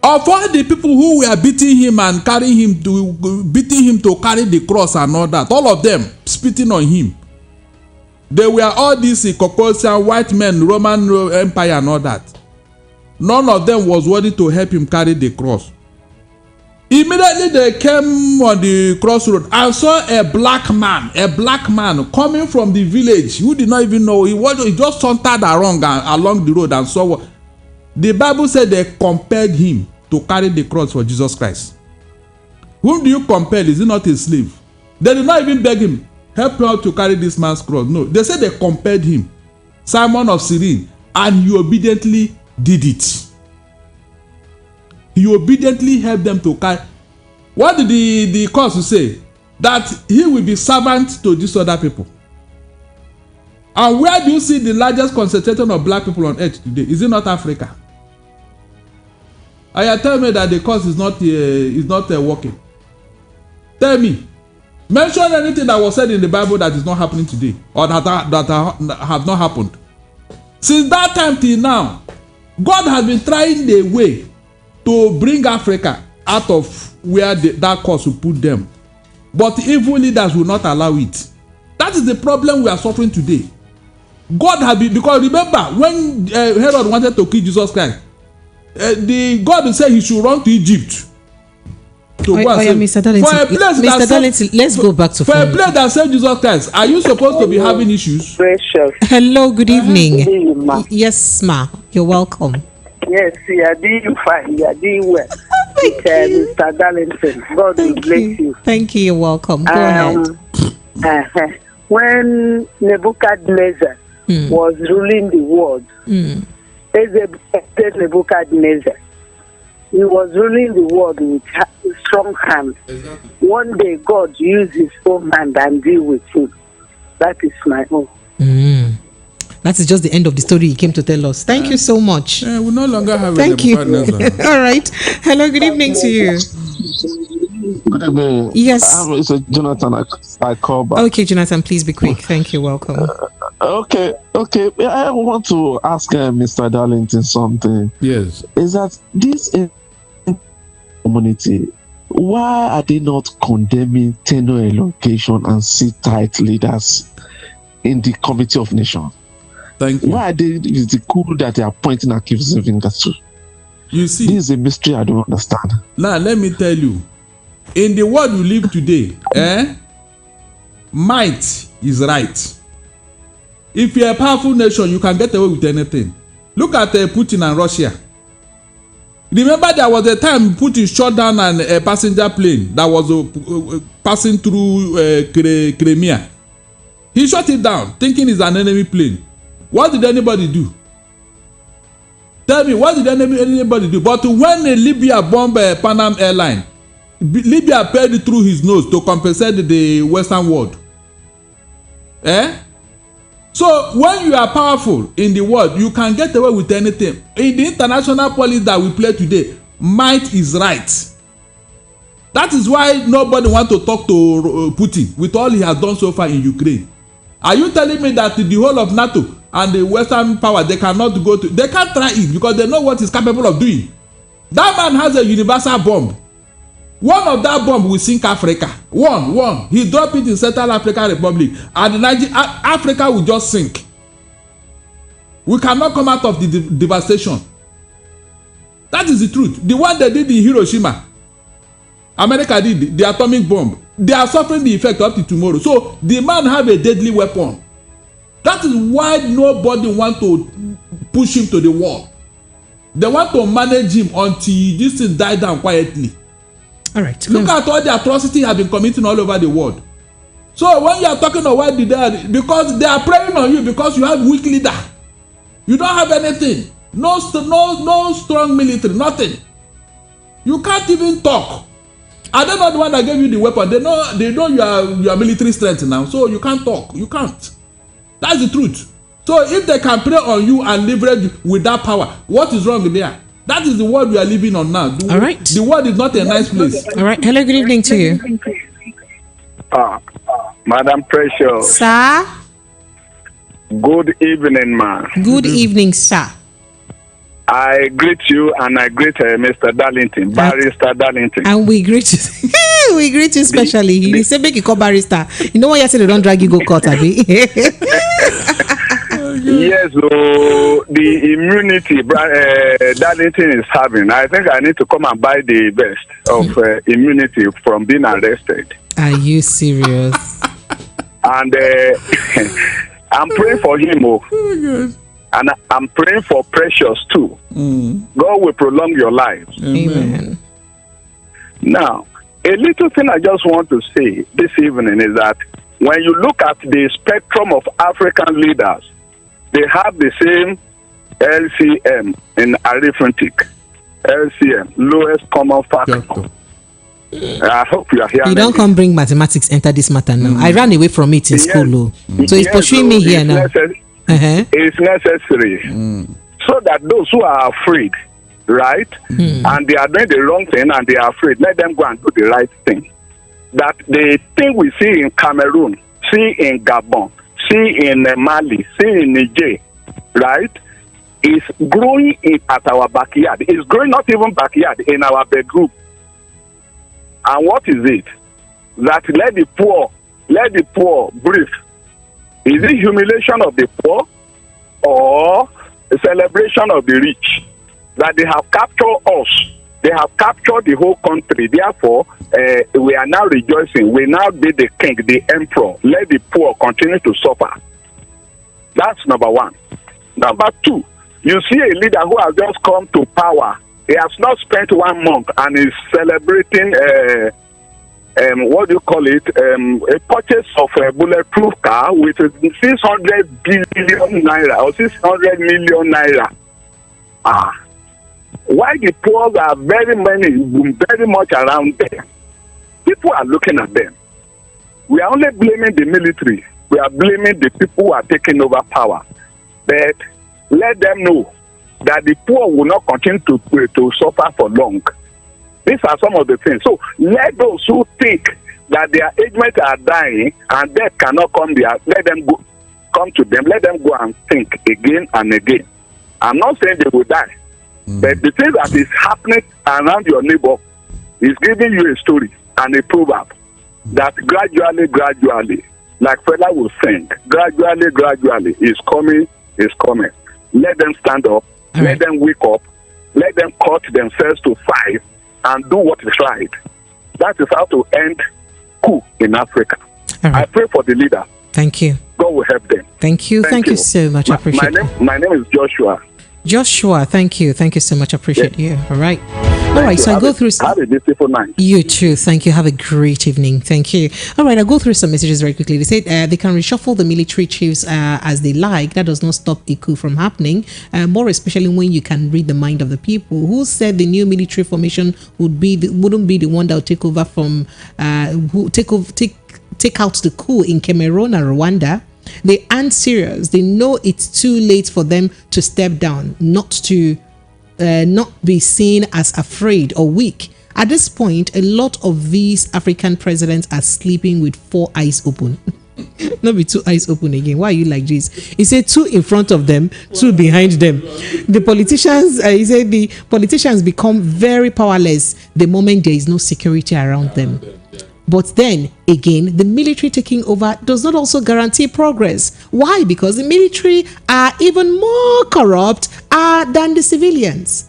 of all the people who were beating him and carrying him to carry the cross and all that, all of them spitting on him, they were all these Caucasian white men, Roman Empire and all that. None of them was worthy to help him carry the cross. Immediately they came on the crossroad and saw a black man coming from the village who did not even know. He just sauntered along the road and saw what the Bible said. They compelled him to carry the cross for Jesus Christ. Whom do you compel? Is he not a slave? They did not even beg him, help me out to carry this man's cross. No, they said they compelled him, Simon of Cyrene, and he obediently did it. He obediently helped them to carry. What did the cause say? That he will be servant to these other people. And where do you see the largest concentration of black people on earth today? Is it not Africa? And you tell me that the cause is not working. Tell me. Mention anything that was said in the Bible that is not happening today, or that have not happened. Since that time till now, God has been trying a way to bring Africa out of where that cause will put them. But evil leaders will not allow it. That is the problem we are suffering today. God has been, because remember, when Herod wanted to kill Jesus Christ, God said he should run to Egypt. Mr. Darlington, let's go back to for a place that saved Jesus Christ. Are you supposed to be having issues? Precious. Hello, good evening. Yes, ma. You're welcome. Yes, you are doing fine. You are doing well. Mr. Darlington, God will bless you. Thank you. You're welcome. Go ahead. When Nebuchadnezzar was ruling the world, Nebuchadnezzar, he was ruling the world with strong hands. Exactly. One day, God used his own hand and deal with him. That is my own. That is just the end of the story he came to tell us. Thank you so much. We no longer have Thank you. All right. Hello, good evening to you. Good evening. Yes. It's Jonathan. I call back. Okay, Jonathan, please be quick. Thank you. Welcome. Okay. I want to ask Mr. Darlington something. Yes. Is that this community, why are they not condemning tenure elongation and sit-tight leaders in the Committee of Nations? Thank you. Why are they, is the coup that they are pointing accusing fingers to? You see, this is a mystery I don't understand. Now, let me tell you, in the world you live today, might is right. If you're a powerful nation, you can get away with anything. Look at Putin and Russia. Remember, there was a time Putin shot down a passenger plane that was passing through Crimea. He shot it down, thinking it's an enemy plane. What did anybody do? Tell me, what did anybody do? But when Libya bombed Panam Airline, Libya paid through his nose to compensate the Western world. So when you are powerful in the world, you can get away with anything. In the international politics that we play today, might is right. That is why nobody wants to talk to Putin with all he has done so far in Ukraine. Are you telling me that the whole of NATO and the Western power, they cannot go to, they can't try it because they know what he's capable of doing. That man has a universal bomb. One of that bomb will sink Africa. One. He dropped it in Central African Republic, and Africa will just sink. We cannot come out of the devastation. That is the truth. The one they did in Hiroshima, America did the atomic bomb. They are suffering the effect up to tomorrow. So the man have a deadly weapon. That is why nobody want to push him to the wall. They want to manage him until this thing die down quietly. All right. Look at all the atrocity have been committing all over the world. So when you are talking about why did they, because they are preying on you because you have weak leader. You don't have anything. No strong military, nothing. You can't even talk. Are they not the one that gave you the weapon? They know your military strength now, so you can't talk. You can't. That's the truth. So if they can prey on you and leverage with that power, what is wrong there? That is the world we are living on now. All right. The world is not a nice place. All right. Hello, good evening to you. Madam Precious. Sir? Good evening, ma. Good evening, sir. I greet you and I greet Mr. Darlington, Barrister Darlington. And we greet you. We greet you specially. He said, make you call barrister. You know what you said, they don't drag you go court, Abi? Yes, the immunity Darlington is having. I think I need to come and buy the best of immunity from being arrested. Are you serious? And I'm praying for him. And I'm praying for Precious too. God will prolong your lives. Amen. Now, a little thing I just want to say this evening is that when you look at the spectrum of African leaders, they have the same LCM in arithmetic. LCM, lowest common factor. I hope you are hearing. You don't come bring mathematics enter this matter now. I ran away from it in school. So he's pursuing me here now. It's necessary so that those who are afraid, right, and they are doing the wrong thing and they are afraid, let them go and do the right thing. That the thing we see in Cameroon, see in Gabon, see in Mali, see in Niger, right, is growing at our backyard. It's growing not even backyard, in our bedroom. And what is it? That let the poor breathe. Is it humiliation of the poor or a celebration of the rich? That they have captured us. They have captured the whole country. Therefore, we are now rejoicing. We now be the king, the emperor. Let the poor continue to suffer. That's number one. Number two, you see a leader who has just come to power. He has not spent 1 month and is celebrating what do you call it? A purchase of a bulletproof car with 600 billion naira or 600 million naira. Why the poor are very much around there? People are looking at them. We are only blaming the military. We are blaming the people who are taking over power. But let them know that the poor will not continue to suffer for long. These are some of the things. So let those who think that their age mates are dying and death cannot come there, let them come to them. Let them go and think again and again. I'm not saying they will die, but the thing that is happening around your neighbor is giving you a story and a proverb that gradually, like fella will sing, gradually is coming. Let them stand up. Let them wake up. Let them cut themselves to 5 and do what is right. That is how to end coup in Africa. I pray for the leader. Thank you. God will help them. Thank you. Thank you so much. I appreciate it. My name is Joshua. Joshua, thank you. Thank you so much. I appreciate you. All right. All right. So I go through. Have a beautiful night. You too. Thank you. Have a great evening. Thank you. All right. I'll go through some messages very quickly. They said they can reshuffle the military chiefs as they like. That does not stop a coup from happening. More especially when you can read the mind of the people. Who said the new military formation wouldn't be the one that will take over from take out the coup in Cameroon and Rwanda? They aren't serious. They know it's too late for them to step down, not be seen as afraid or weak. At this point, a lot of these African presidents are sleeping with 4 eyes open. Not be two eyes open again. Why are you like this? He said 2 in front of them, 2 behind them. The politicians, he said the politicians become very powerless the moment there is no security around them. But then again, the military taking over does not also guarantee progress. Why? Because the military are even more corrupt than the civilians.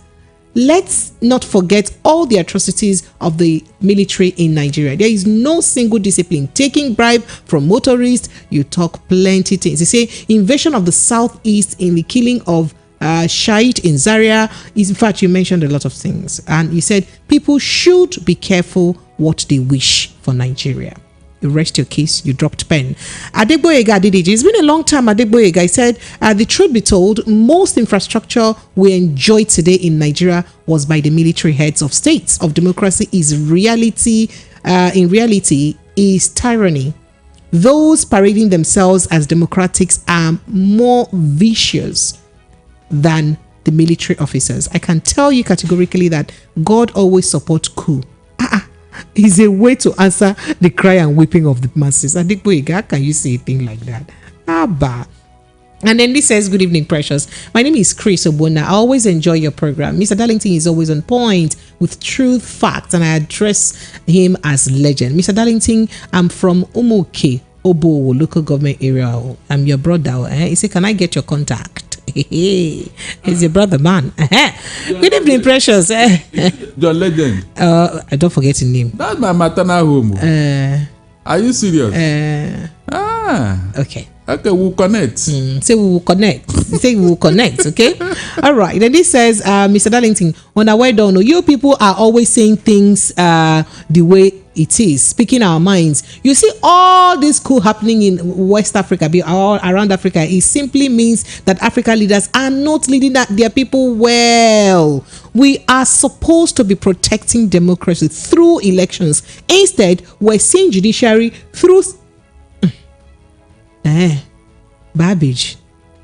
Let's not forget all the atrocities of the military in Nigeria. There is no single discipline. Taking bribe from motorists, you talk plenty things. You say invasion of the southeast in the killing of Shahid in Zaria. In fact, you mentioned a lot of things. And you said people should be careful what they wish for Nigeria. You rest your case, you dropped pen. Adegboyega did it. It's been a long time, Adegboyega. I said, the truth be told, most infrastructure we enjoy today in Nigeria was by the military heads of states. Of democracy is reality, in reality, is tyranny. Those parading themselves as democrats are more vicious than the military officers. I can tell you categorically that God always supports coup. Is a way to answer the cry and weeping of the masses. And how can you say a thing like that? And then this says, good evening, precious. My name is Chris Obona. I always enjoy your program. Mr. Darlington is always on point with truth, facts, and I address him as legend. Mr. Darlington, I'm from Umuke, Obo, local government area. I'm your brother. He said, can I get your contact? He's your brother, man. Good evening, precious. Your legend. I don't forget his name. That's my maternal home. Are you serious? Okay. Okay, we'll connect. Say we will connect. Say we will connect. Okay. All right. Then this says, Mr. Darlington, on our way down, you people are always saying things the way it is, speaking our minds. You see all this coup happening in West Africa, all around Africa. It simply means that African leaders are not leading their people well. We are supposed to be protecting democracy through elections. Instead, we're seeing judiciary through Babbage.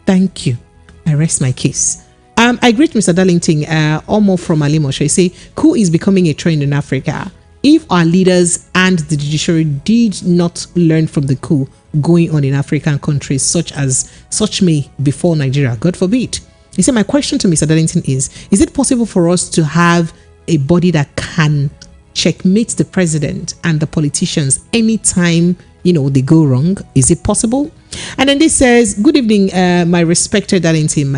Thank you. I rest my case. I greet Mr. Darlington, Omo from Alimosho. I say, coup is becoming a trend in Africa. If our leaders and the judiciary did not learn from the coup going on in African countries such may befall Nigeria, God forbid. He said, my question to Mr. Darlington is it possible for us to have a body that can checkmate the president and the politicians anytime they go wrong? Is it possible? And then this says, good evening, my respected Darlington.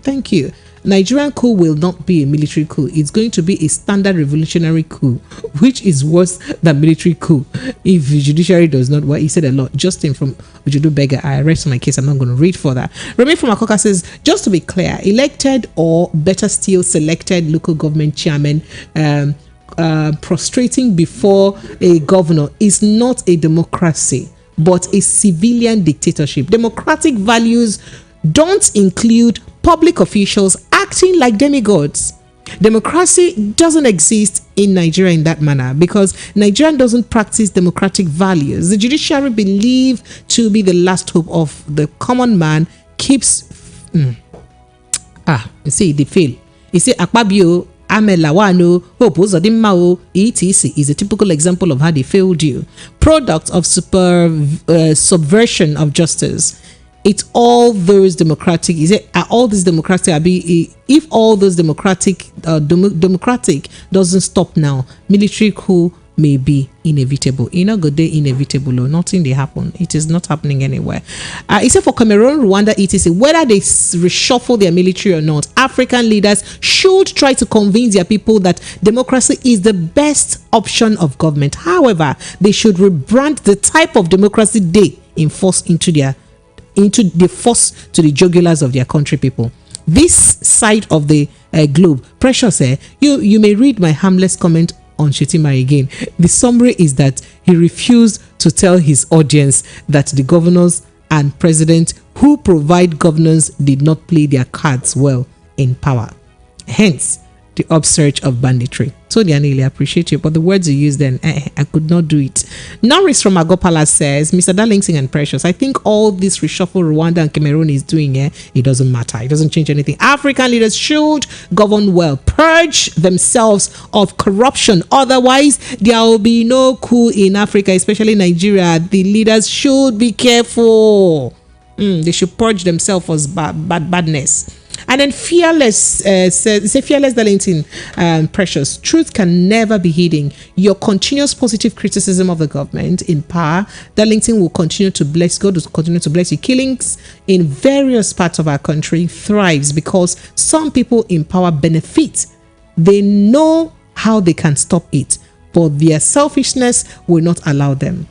Thank you. Nigerian coup will not be a military coup. It's going to be a standard revolutionary coup, which is worse than military coup if the judiciary does not. Well, he said a lot. Justin from Ujudu Beggar, I rest my case. I'm not going to read further. Remy from Akoka says, just to be clear, elected or better still selected local government chairman prostrating before a governor is not a democracy, but a civilian dictatorship. Democratic values don't include public officials acting like demigods. Democracy doesn't exist in Nigeria in that manner because Nigeria doesn't practice democratic values. The judiciary, believed to be the last hope of the common man, keeps you see, they fail. You see, Akpabio, Amelawano, Hope Uzodimao, etc. is a typical example of how they failed you. Product of subversion of justice. It's all those democratic. If all those democratic doesn't stop now, military coup may be inevitable. Good day inevitable or nothing they happen. It is not happening anywhere. Except for Cameroon, Rwanda, etc. Whether they reshuffle their military or not, African leaders should try to convince their people that democracy is the best option of government. However, they should rebrand the type of democracy they enforce into the force to the jugulars of their country people. This side of the globe, precious, you may read my harmless comment on Shetima again. The summary is that he refused to tell his audience that the governors and president who provide governance did not play their cards well in power. Hence, the upsurge of banditry. So I appreciate you, but the words you use then, I could not do it. Norris from Agopala says, Mr. Darlington and Precious, I think all this reshuffle Rwanda and Cameroon is doing, it doesn't matter. It doesn't change anything. African leaders should govern well, purge themselves of corruption. Otherwise, there will be no coup in Africa, especially Nigeria. The leaders should be careful. They should purge themselves of badness. And then Fearless says, Fearless Darlington, Precious, truth can never be hidden. Your continuous positive criticism of the government in power, Darlington will continue to bless. God will continue to bless you. Killings in various parts of our country thrives because some people in power benefit. They know how they can stop it, but their selfishness will not allow them.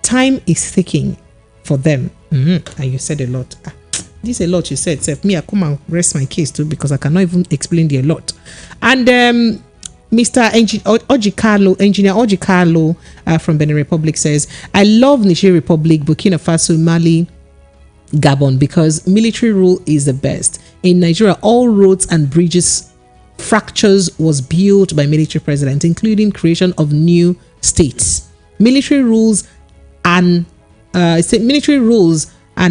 Time is ticking for them. And you said a lot. This a lot you said, Seth. Me, I come and rest my case too because I cannot even explain the a lot. And Mr. Engineer Ojikalo from Benin Republic says, I love Niger Republic, Burkina Faso, Mali, Gabon because military rule is the best. In Nigeria, all roads and bridges fractures was built by military president, including creation of new states. Military rules and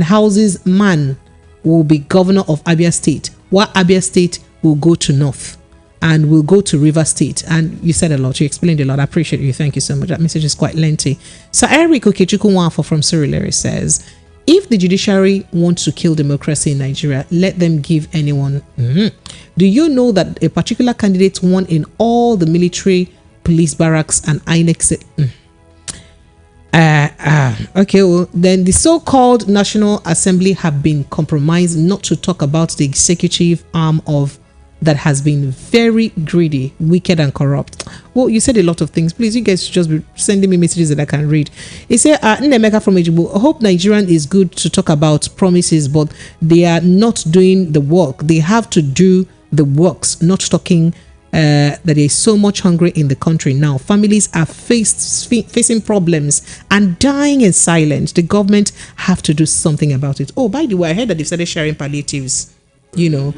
houses man will be governor of Abia State, while Abia State will go to North and will go to River State. And you said a lot, you explained a lot. I appreciate you. Thank you so much. That message is quite lengthy. So Eric Okechukwu from Surulere says, if the judiciary wants to kill democracy in Nigeria, let them give anyone. Do you know that a particular candidate won in all the military, police barracks and INEC? Okay, well, then the so-called National Assembly have been compromised not to talk about the executive arm of that has been very greedy, wicked and corrupt. Well, you said a lot of things. Please, you guys should just be sending me messages that I can read. He said, Nnemeka from Ejibo, I hope Nigerian is good to talk about promises, but they are not doing the work. They have to do the works, not talking that there is so much hunger in the country now. Families are facing problems and dying in silence. The government have to do something about it. Oh, by the way, I heard that they started sharing palliatives. Some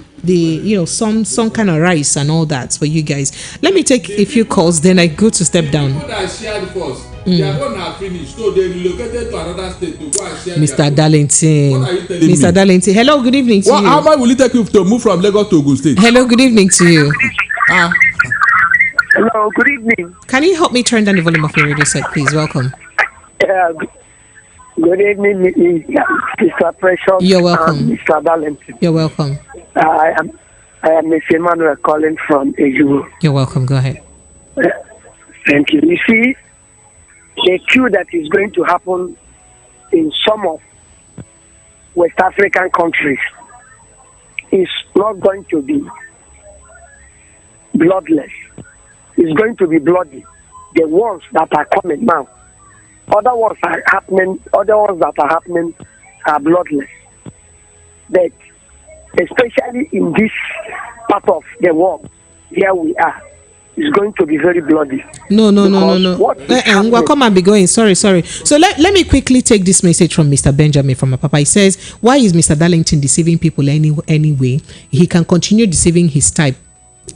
kind of rice and all that for you guys. Let me take a few calls, then I go to step down. Mr. Darlington, hello, good evening to you. How much will it take you to move from Lagos to Ogun State? Hello, good evening to you. Hello, good evening. Can you help me turn down the volume of your radio set, please? Welcome. Good evening, Mr. Precious. You're welcome. Mr. Darlington. You're welcome. I am Mr. Emmanuel calling from Eju. You're welcome. Go ahead. Thank you. You see, the coup that is going to happen in some of West African countries is not going to be bloodless. It's going to be bloody. The ones that are coming now. Other ones that are happening are bloodless. But especially in this part of the world, here we are, it's going to be very bloody. No. Well, come and be going. Sorry. So let me quickly take this message from Mr. Benjamin from Papa. He says, why is Mr. Darlington deceiving people anyway? He can continue deceiving his type.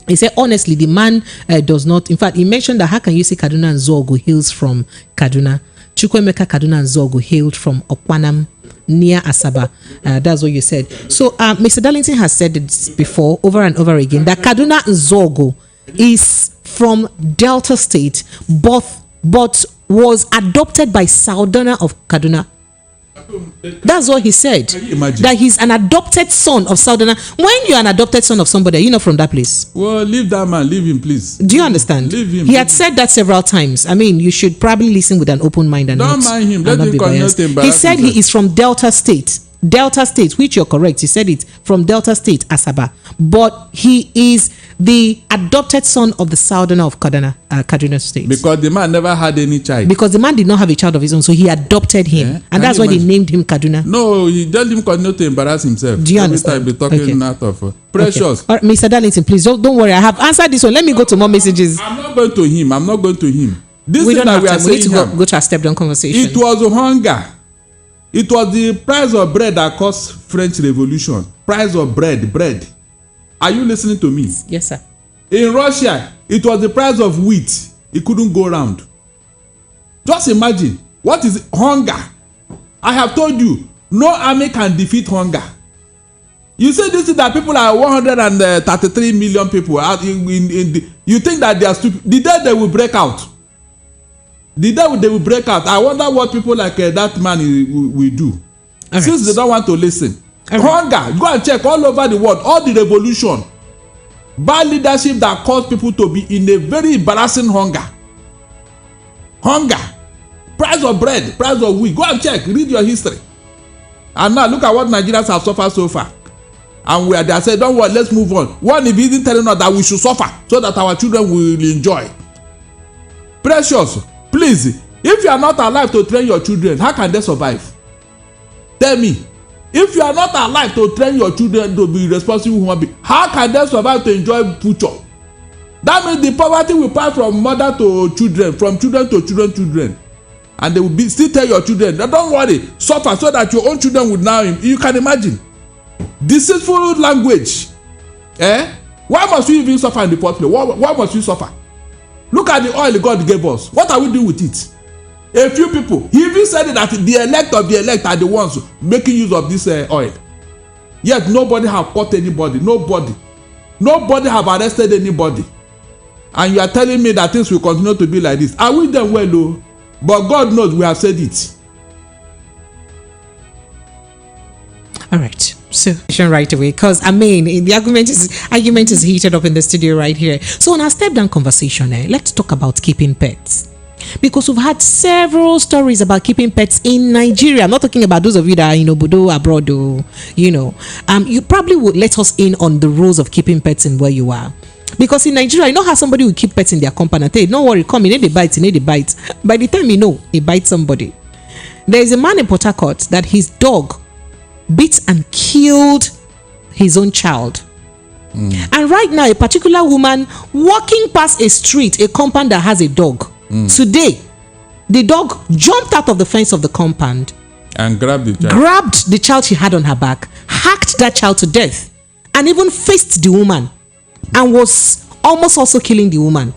He said, honestly, the man does not. In fact, he mentioned that how can you say Kaduna and Zogo hails from Kaduna? Chukwemeka Kaduna and Zogo hailed from Okwanam near Asaba. That's what you said. So Mr. Darlington has said this before, over and over again, that Kaduna and Zogo is from Delta State, but was adopted by Saldana of Kaduna. That's what he said. That he's an adopted son of Saldana. When you're an adopted son of somebody, you're not from that place. Well, leave that man. Leave him, please. Do you understand? Leave him. He had said that several times. I mean, you should probably listen with an open mind and don't mind him. Let him biased. He said he is from Delta State. Delta State, which you're correct. He said it from Delta State, Asaba. But he is the adopted son of the Southerner of Kaduna State. Because the man never had any child. Because the man did not have a child of his own, so he adopted him. Yeah. And that's why they named him Kaduna. No, he told him continue to embarrass himself. Do you understand? Every time talking out of Precious. Okay. All right, Mr. Darlington, please don't worry. I have answered this one. Let me go to more messages. I'm not going to him. This we don't have time. We need to go to a step-down conversation. It was hunger. It was the price of bread that caused French Revolution. Price of bread. Are you listening to me? Yes, sir. In Russia, it was the price of wheat. It couldn't go round. Just imagine, what is hunger? I have told you, no army can defeat hunger. You say this is that people are 133 million people out you think that they are stupid. The day they will break out. The day they will break out. I wonder what people like that man will do. All since right. They don't want to listen. All hunger, right. Go and check all over the world, all the revolution. Bad leadership that caused people to be in a very embarrassing hunger. Hunger. Price of bread, price of wheat. Go and check, read your history. And now look at what Nigerians have suffered so far. And we are there say, don't worry, let's move on. One, if he isn't telling us that we should suffer so that our children will enjoy. Precious, please, if you are not alive to train your children, how can they survive? Tell me. If you are not alive to train your children to be responsible human beings, how can they survive to enjoy future? That means the poverty will pass from mother to children, from children to children. And they will be still tell your children, don't worry, suffer so that your own children will now. You can imagine. Deceitful language. Why must we even suffer in the first place? Why must we suffer? Look at the oil God gave us. What are we doing with it? A few people. He even said that the elect of the elect are the ones making use of this oil. Yet nobody have caught anybody. Nobody have arrested anybody. And you are telling me that things will continue to be like this. Are we then well, though? But God knows we have said it. All right. So right away, because I mean the argument is heated up in the studio right here. So on our step down conversation, let's talk about keeping pets, because we've had several stories about keeping pets in Nigeria. I'm not talking about those of you that are in Obodo abroad, or you probably would let us in on the rules of keeping pets in where you are. Because in Nigeria, you know how somebody will keep pets in their compound and say, don't worry, come, you need a bite. By the time you know, he bites somebody. There is a man in Port Harcourt that his dog beat and killed his own child. And right now, a particular woman walking past a street, a compound that has a dog. Today, the dog jumped out of the fence of the compound and grabbed the child she had on her back, hacked that child to death, and even faced the woman, and was almost also killing the woman.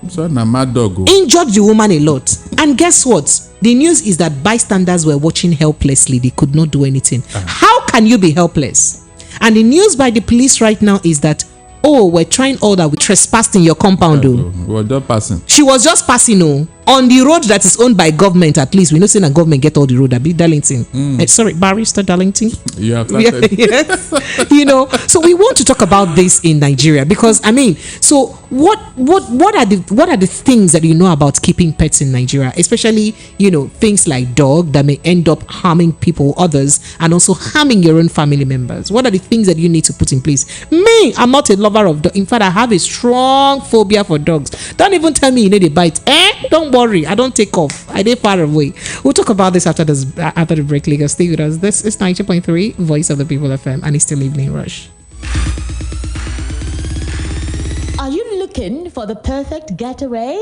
So na mad dog. Injured the woman a lot. And guess what? The news is that bystanders were watching helplessly. They could not do anything. How can you be helpless? And the news by the police right now is that, we're trying all that. We trespassed in your compound. We were just passing. She was just passing on the road that is owned by government. At least we know saying that government get all the road. Darlington. Sorry, Barrister Darlington. Yeah. Yes. So we want to talk about this in Nigeria, because I mean, so what are the things that you know about keeping pets in Nigeria, especially things like dog that may end up harming people, others, and also harming your own family members. What are the things that you need to put in place? Me, I'm not a lover of dogs. In fact, I have a strong phobia for dogs. Don't even tell me you need a bite. Don't worry, I don't take off. I stay far away. We'll talk about this after the break. Lagos, stay with us. This is 90.3 Voice of the People FM, and it's still Evening Rush. Are you looking for the perfect getaway?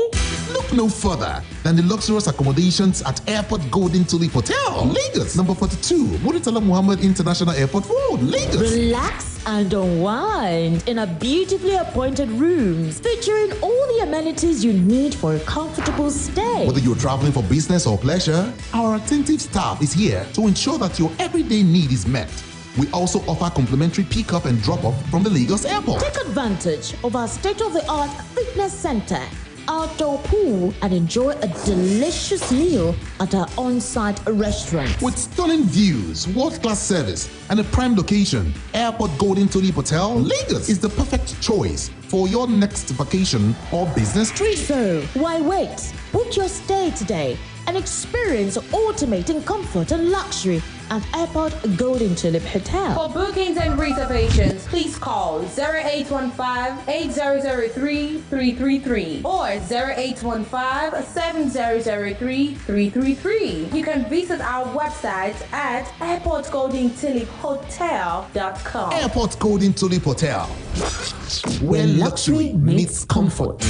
Look no further than the luxurious accommodations at Airport Golden Tulip Hotel, Lagos, number 42, Muritala Muhammad International Airport Road, Lagos. Relax and unwind in a beautifully appointed rooms featuring all the amenities you need for a comfortable stay. Whether you're traveling for business or pleasure, our attentive staff is here to ensure that your everyday need is met. We also offer complimentary pick-up and drop-off from the Lagos airport. Take advantage of our state-of-the-art fitness center, outdoor pool, and enjoy a delicious meal at our on-site restaurant. With stunning views, world-class service, and a prime location, Airport Golden Tulip Hotel, Lagos is the perfect choice for your next vacation or business trip. So, why wait? Book your stay today and experience ultimate in comfort and luxury at Airport Golden Tulip Hotel. For bookings and reservations, please call 0815-8003-333 or 0815-7003-333. You can visit our website at airportgoldentuliphotel.com. Airport Golden Tulip Hotel, where luxury meets comfort.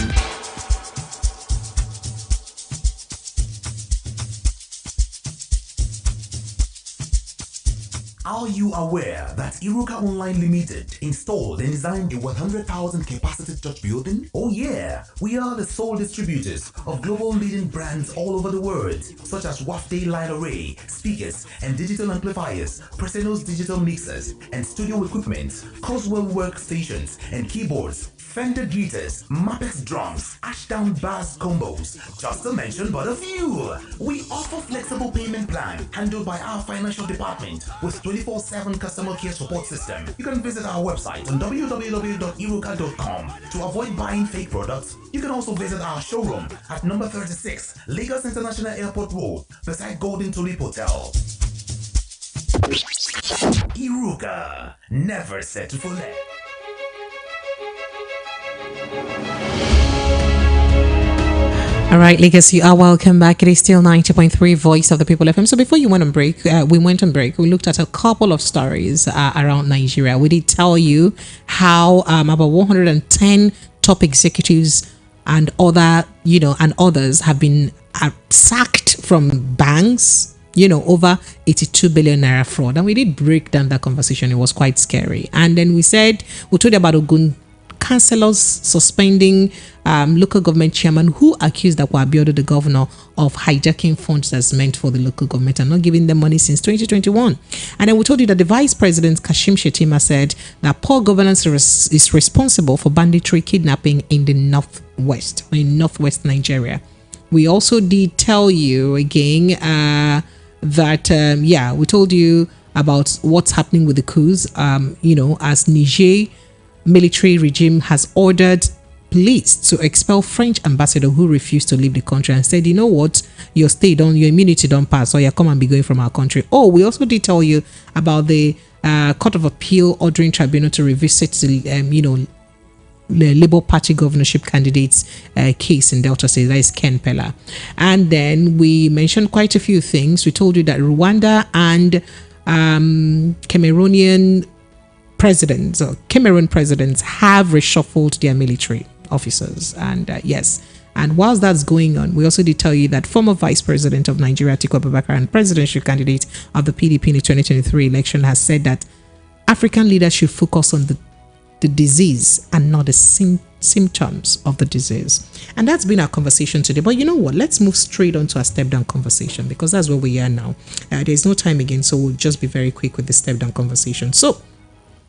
Are you aware that Iruka Online Limited installed and designed a 100,000 capacity church building? Oh yeah, we are the sole distributors of global leading brands all over the world, such as Wafday Line Array, speakers and digital amplifiers, Preseno's digital mixers and studio equipment, Coswell workstations and keyboards, Fender Guitars, Mapex drums, Ashdown bass combos, just to mention but a few. We offer flexible payment plan handled by our financial department with 24/7 customer care support system. You can visit our website on www.iruka.com to avoid buying fake products. You can also visit our showroom at number 36 Lagos International Airport Road beside Golden Tulip Hotel. Iruka, never settle for less. All right, Lagos, you are welcome back. It is still 90.3 Voice of the People FM. So before you went on break, we looked at a couple of stories around Nigeria. We did tell you how about 110 top executives and others have been sacked from banks, over 82 billion naira fraud. And we did break down that conversation. It was quite scary. And then we told you about Ogun councillors suspending local government chairman who accused Akwa Abiodun, the governor, of hijacking funds that's meant for the local government and not giving them money since 2021. And then we told you that the vice president, Kashim Shettima, said that poor governance is responsible for banditry kidnapping in the northwest Nigeria. We also did tell you again that we told you about what's happening with the coups, as Niger military regime has ordered police to expel French ambassador who refused to leave the country and said, you know what, your immunity don't pass, so you come and be going from our country. Oh, we also did tell you about the Court of Appeal ordering tribunal to revisit the Labour Party governorship candidates case in Delta State, that is Ken Pella. And then we mentioned quite a few things. We told you that Rwanda and Cameroon presidents have reshuffled their military officers. And yes, and whilst that's going on, we also did tell you that former vice president of Nigeria, Atiku Abubakar, and presidential candidate of the PDP in the 2023 election has said that African leaders should focus on the disease and not the symptoms of the disease. And that's been our conversation today. But you know what? Let's move straight on to our step down conversation, because that's where we are now. There's no time again, so we'll just be very quick with the step down conversation. So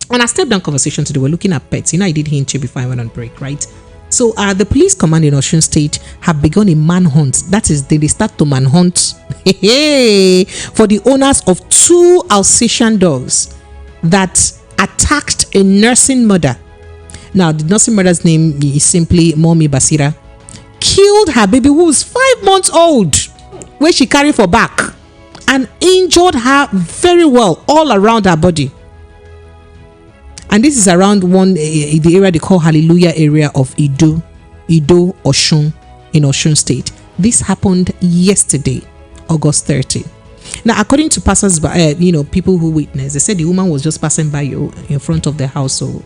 on our step down conversation today, we're looking at pets. I did hint you before I went on break, right? So the police command in Ogun State have begun a manhunt. That is, they start to manhunt for the owners of 2 Alsatian dogs that attacked a nursing mother. Now, the nursing mother's name is simply Mommy Basira. Killed her baby who was 5 months old, where she carried for back, and injured her very well all around her body. And this is around the area they call Hallelujah area of Ido Oshun in Osun State. This happened yesterday, August 30. Now, according to passers-by, people who witnessed, they said the woman was just passing by in front of the house. So,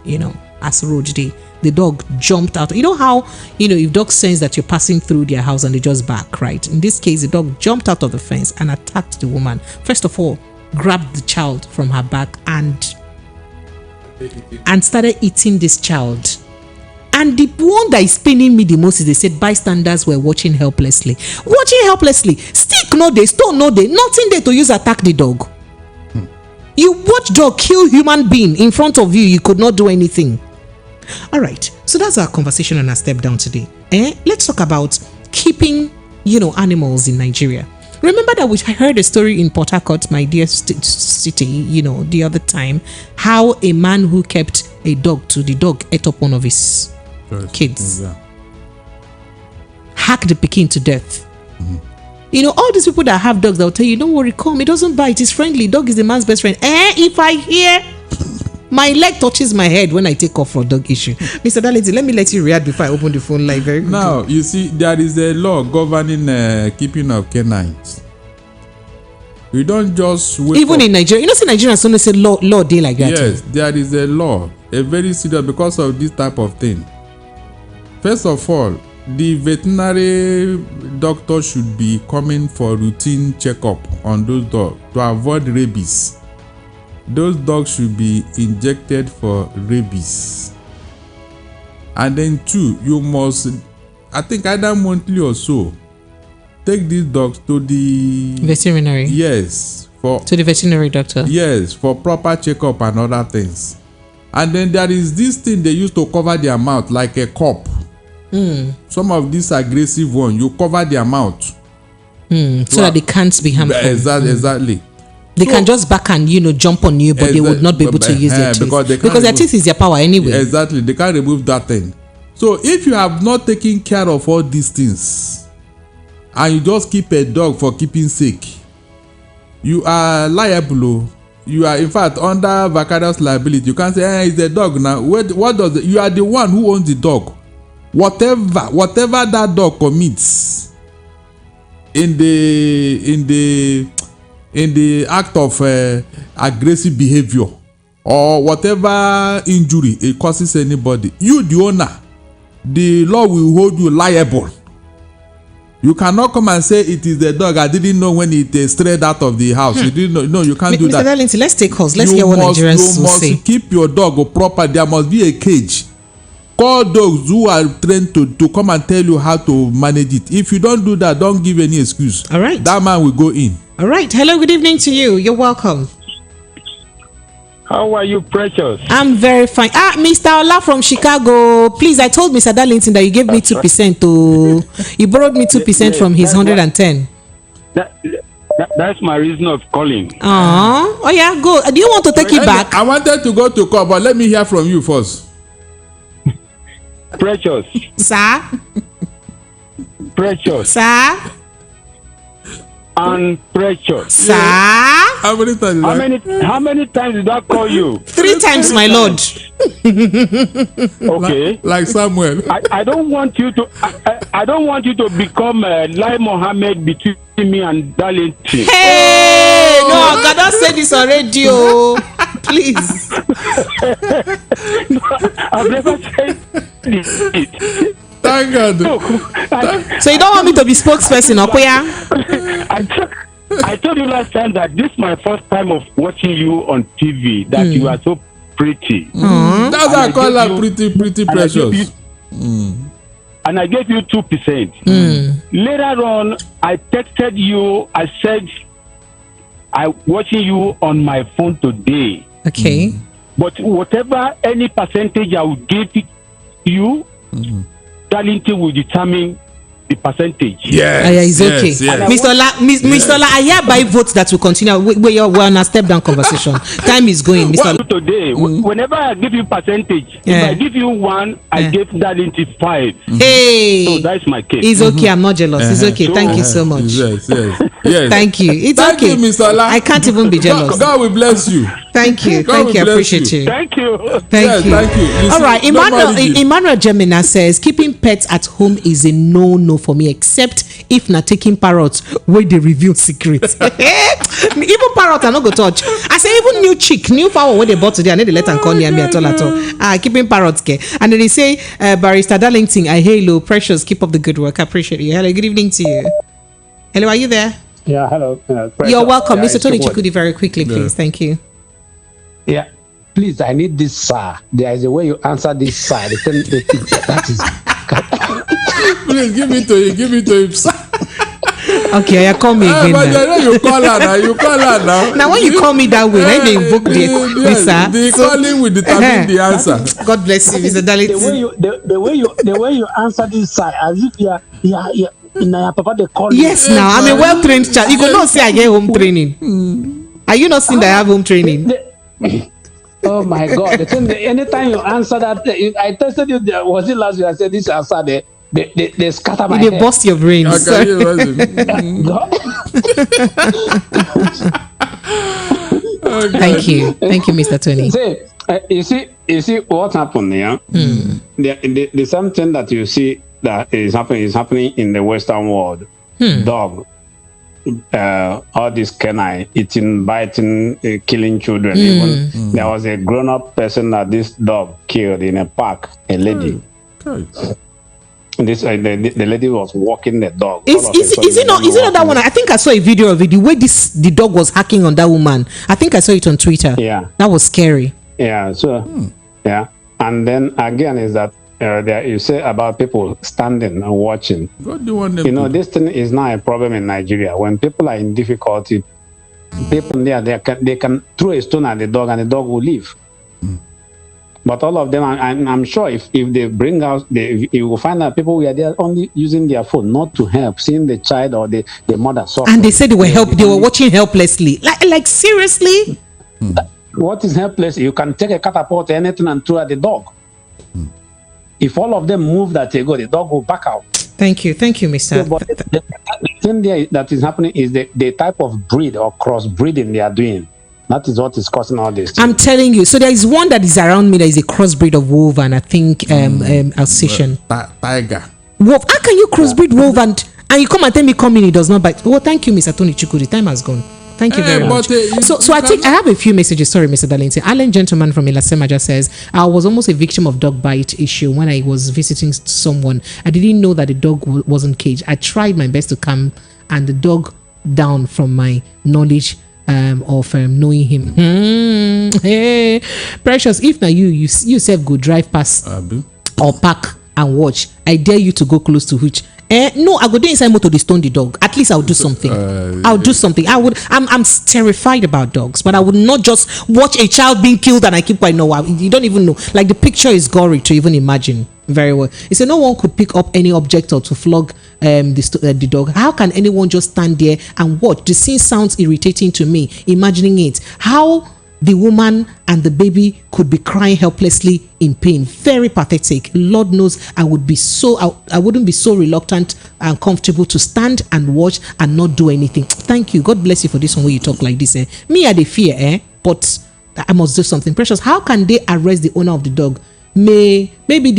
as road day, the dog jumped out. You know how, if dogs sense that you're passing through their house and they just bark, right? In this case, the dog jumped out of the fence and attacked the woman. First of all, grabbed the child from her back and started eating this child. And the one that is paining me the most is they said bystanders were watching helplessly. Stick no dey, stone no dey, nothing there to use attack the dog. You watch dog kill human being in front of you, you could not do anything. All right, so that's our conversation on our step down today. Let's talk about keeping animals in Nigeria. Remember that we heard a story in Port Harcourt, my dear city, the other time, how a man who kept a dog, the dog ate up one of his kids. Yeah. Hacked the pikin to death. Mm-hmm. All these people that have dogs, they'll tell you, don't worry, come, it doesn't bite, it's friendly. Dog is the man's best friend. If I hear my leg touches my head when I take off for dog issue. Mr. Dality, let me let you react before I open the phone line very quickly. Now, you see, there is a law governing keeping of canines. We don't just wait. Even in Nigeria, see, Nigerians only say law day like that. Yes, there is a law, a very serious, because of this type of thing. First of all, the veterinary doctor should be coming for routine checkup on those dogs to avoid rabies. those dogs should be injected for rabies. And then 2, you must, I think either monthly or so, take these dogs to the veterinary. Yes, to the veterinary doctor. Yes, for proper checkup and other things. And then there is this thing they use to cover their mouth, like a cup. Some of these aggressive ones, you cover their mouth. So that they can't be harmful. Exactly. They can just back and jump on you, but they would not be able to use their teeth. Because their teeth is their power anyway. Exactly. They can't remove that thing. So if you have not taken care of all these things, and you just keep a dog for keeping sake, you are liable. You are in fact under vicarious liability. You can't say, it's a dog now. What does you are the one who owns the dog. Whatever that dog commits in the act of aggressive behavior or whatever injury it causes anybody, you the owner, the law will hold you liable. You cannot come and say it is the dog. I didn't know when it strayed out of the house. You didn't know. No, you can't do Mr. that. Darlington, let's take calls. Let's hear what Nigerians will say. You must keep your dog proper. There must be a cage. Call dogs who are trained to come and tell you how to manage it. If you don't do that, don't give any excuse. All right. That man will go in. All right. Hello, good evening to you. You're welcome. How are you, Precious? I'm very fine. Mr. Ola from Chicago. Please, I told Mr. Darlington that you gave me 2% to... You borrowed me 2% from his 110. That's my reason of calling. Oh yeah, go. Do you want to take it back? I wanted to go to court, but let me hear from you first. Precious. Sir? Precious. Sir? And Precious. Sir? How many times? How many times did I call you? 3 times, my lord. Okay. Like Samuel. I don't want you to. I don't want you to become Lai Mohammed between me and Darlington. Hey, no, I cannot say this on radio. Please. No, I've never said this. Thank God. So you don't want me to be spokesperson, Okoya? I told you last time that this is my first time of watching you on TV. That you are so pretty. That's why I call her pretty Precious. And I gave you 2%. Later on, I texted you. I said, I'm watching you on my phone today. Okay. But whatever any percentage I will give you, Darlington will determine the percentage. It's okay. Mr. Ola, I hereby vote that will continue. We're on a step down conversation. Time is going, Mr. Ola. Today, whenever I give you percentage, if I give you 1, I give Darlington 5. Hey, so that's my case. It's okay. I'm not jealous. It's okay. Thank you so much. Yes. Thank you. It's Thank okay. you, Mr. Ola. I can't even be jealous. God will bless you. Thank you. God Thank you. I will bless appreciate you. Thank you. Thank you. Thank you. All right. Emmanuel Gemina says keeping pets at home is a no for me, except if not taking parrots where they reveal secrets. Even parrot I not go touch. I say even new fowl where they bought today, I need to let them come near me at all. Keeping parrots care. And then they say, Barrister Darlington, hello, Precious, keep up the good work. I appreciate you. Hello, good evening to you. Hello, are you there? Yeah, hello. You're welcome. Mr. Tony Chukudi, very quickly, please. Thank you. Yeah. Please, I need this, sir. There is a way you answer this, sir. That is... Please give it to him, sir. Okay, call me again. But you call her now. Now when you call me that way, then they invoke the answer. The calling will determine the answer. God bless you, Mr. Darlington. The way you answer this, sir, as if you are Papa they call you. Yes, now I'm a well-trained child. You could not say I get home training. Are you not seeing that I have home training? Oh my God! Anytime you answer that, I tested you. Was it last year? I said this answer. They scatter my head. They bust your brain. Okay, Thank you, Mr. Tony. You see what happened here. The same thing that you see that is happening in the Western world. Dog. All this canine eating, biting, killing children. Even there was a grown-up person that this dog killed in a park, a lady. this the lady was walking the dog. Is it not that one? I think I saw a video of it. The way the dog was hacking on that woman. I think I saw it on Twitter. Yeah, that was scary. Yeah. So yeah, and then again is that there you say about people standing and watching. What do you want them to? This thing is not a problem in Nigeria. When people are in difficulty, people there they can throw a stone at the dog and the dog will leave. But all of them, I'm sure if they bring out, you will find out people were there only using their phone, not to help, seeing the child or the mother suffer. And they said they were watching helplessly. Like seriously? What is helpless? You can take a catapult or anything and throw at the dog. If all of them move that they go, the dog will back out. Thank you, Mr. So, but the thing there that is happening is the type of breed or crossbreeding they are doing. That is what is causing all this. I'm telling you. So there is one that is around me that is a crossbreed of wolf and I think Alsatian. Tiger. Wolf. How can you crossbreed wolf and you come and tell me coming it does not bite? Oh, thank you, Mr. Tony Chuku. The time has gone. Thank you very much. So I have a few messages. Sorry, Mr. Darlington. Alan Gentleman from Ilasema just says, I was almost a victim of dog bite issue when I was visiting someone. I didn't know that the dog wasn't caged. I tried my best to calm and the dog down from my knowledge of knowing him. Hey, Precious, if now you yourself go drive past or park and watch, I dare you to go close to which. No, I go there inside motor to stone the dog. At least I'll do something. I'll do something. I'm terrified about dogs, but I would not just watch a child being killed and I keep quiet. No, you don't even know. Like the picture is gory to even imagine. Very well. He said no one could pick up any object or to flog the dog. How can anyone just stand there and watch? The scene sounds irritating to me. Imagining it, how the woman and the baby could be crying helplessly in pain. Very pathetic. Lord knows I wouldn't be so reluctant and comfortable to stand and watch and not do anything. Thank you. God bless you for this one where you talk like this. Me, I dey fear, but I must do something. Precious, how can they arrest the owner of the dog? Maybe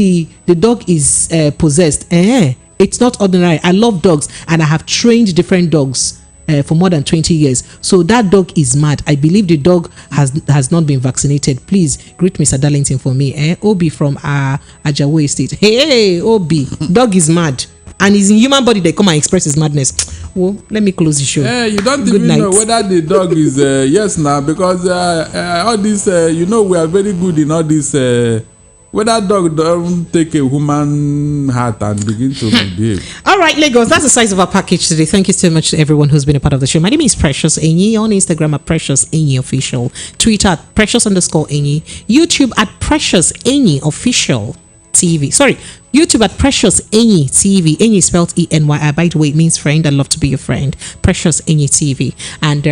the dog is possessed. It's not ordinary. I love dogs and I have trained different dogs for more than 20 years. So that dog is mad. I believe the dog has not been vaccinated. Please greet Mr. Darlington for me. Obi from Ogun State. Hey, Obi, dog is mad. And he's in human body. They come and express his madness. Well, let me close the show. You don't even know whether the dog is yes now because all this we are very good in all this. Whether dog don't take a human heart and begin to behave. All right, Lagos, that's the size of our package today. Thank you so much to everyone who's been a part of the show. My name is Precious Enyi. On Instagram at Precious Enyi Official. Twitter at Precious_Enyi. YouTube at Precious Enyi Official TV. Sorry, YouTube at Precious Enyi TV. Enyi spelled E-N-Y-I. By the way, it means friend. I'd love to be your friend. Precious Enyi TV. And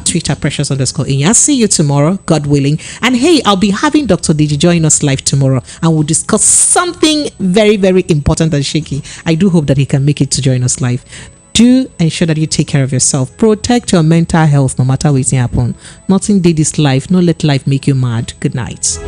Twitter Precious_Enyi. I'll see you tomorrow, God willing. And hey, I'll be having Dr. Digi join us live tomorrow and we'll discuss something very, very important and shaky. I do hope that he can make it to join us live. Do ensure that you take care of yourself. Protect your mental health no matter what happens. Nothing did this life. No let life make you mad. Good night.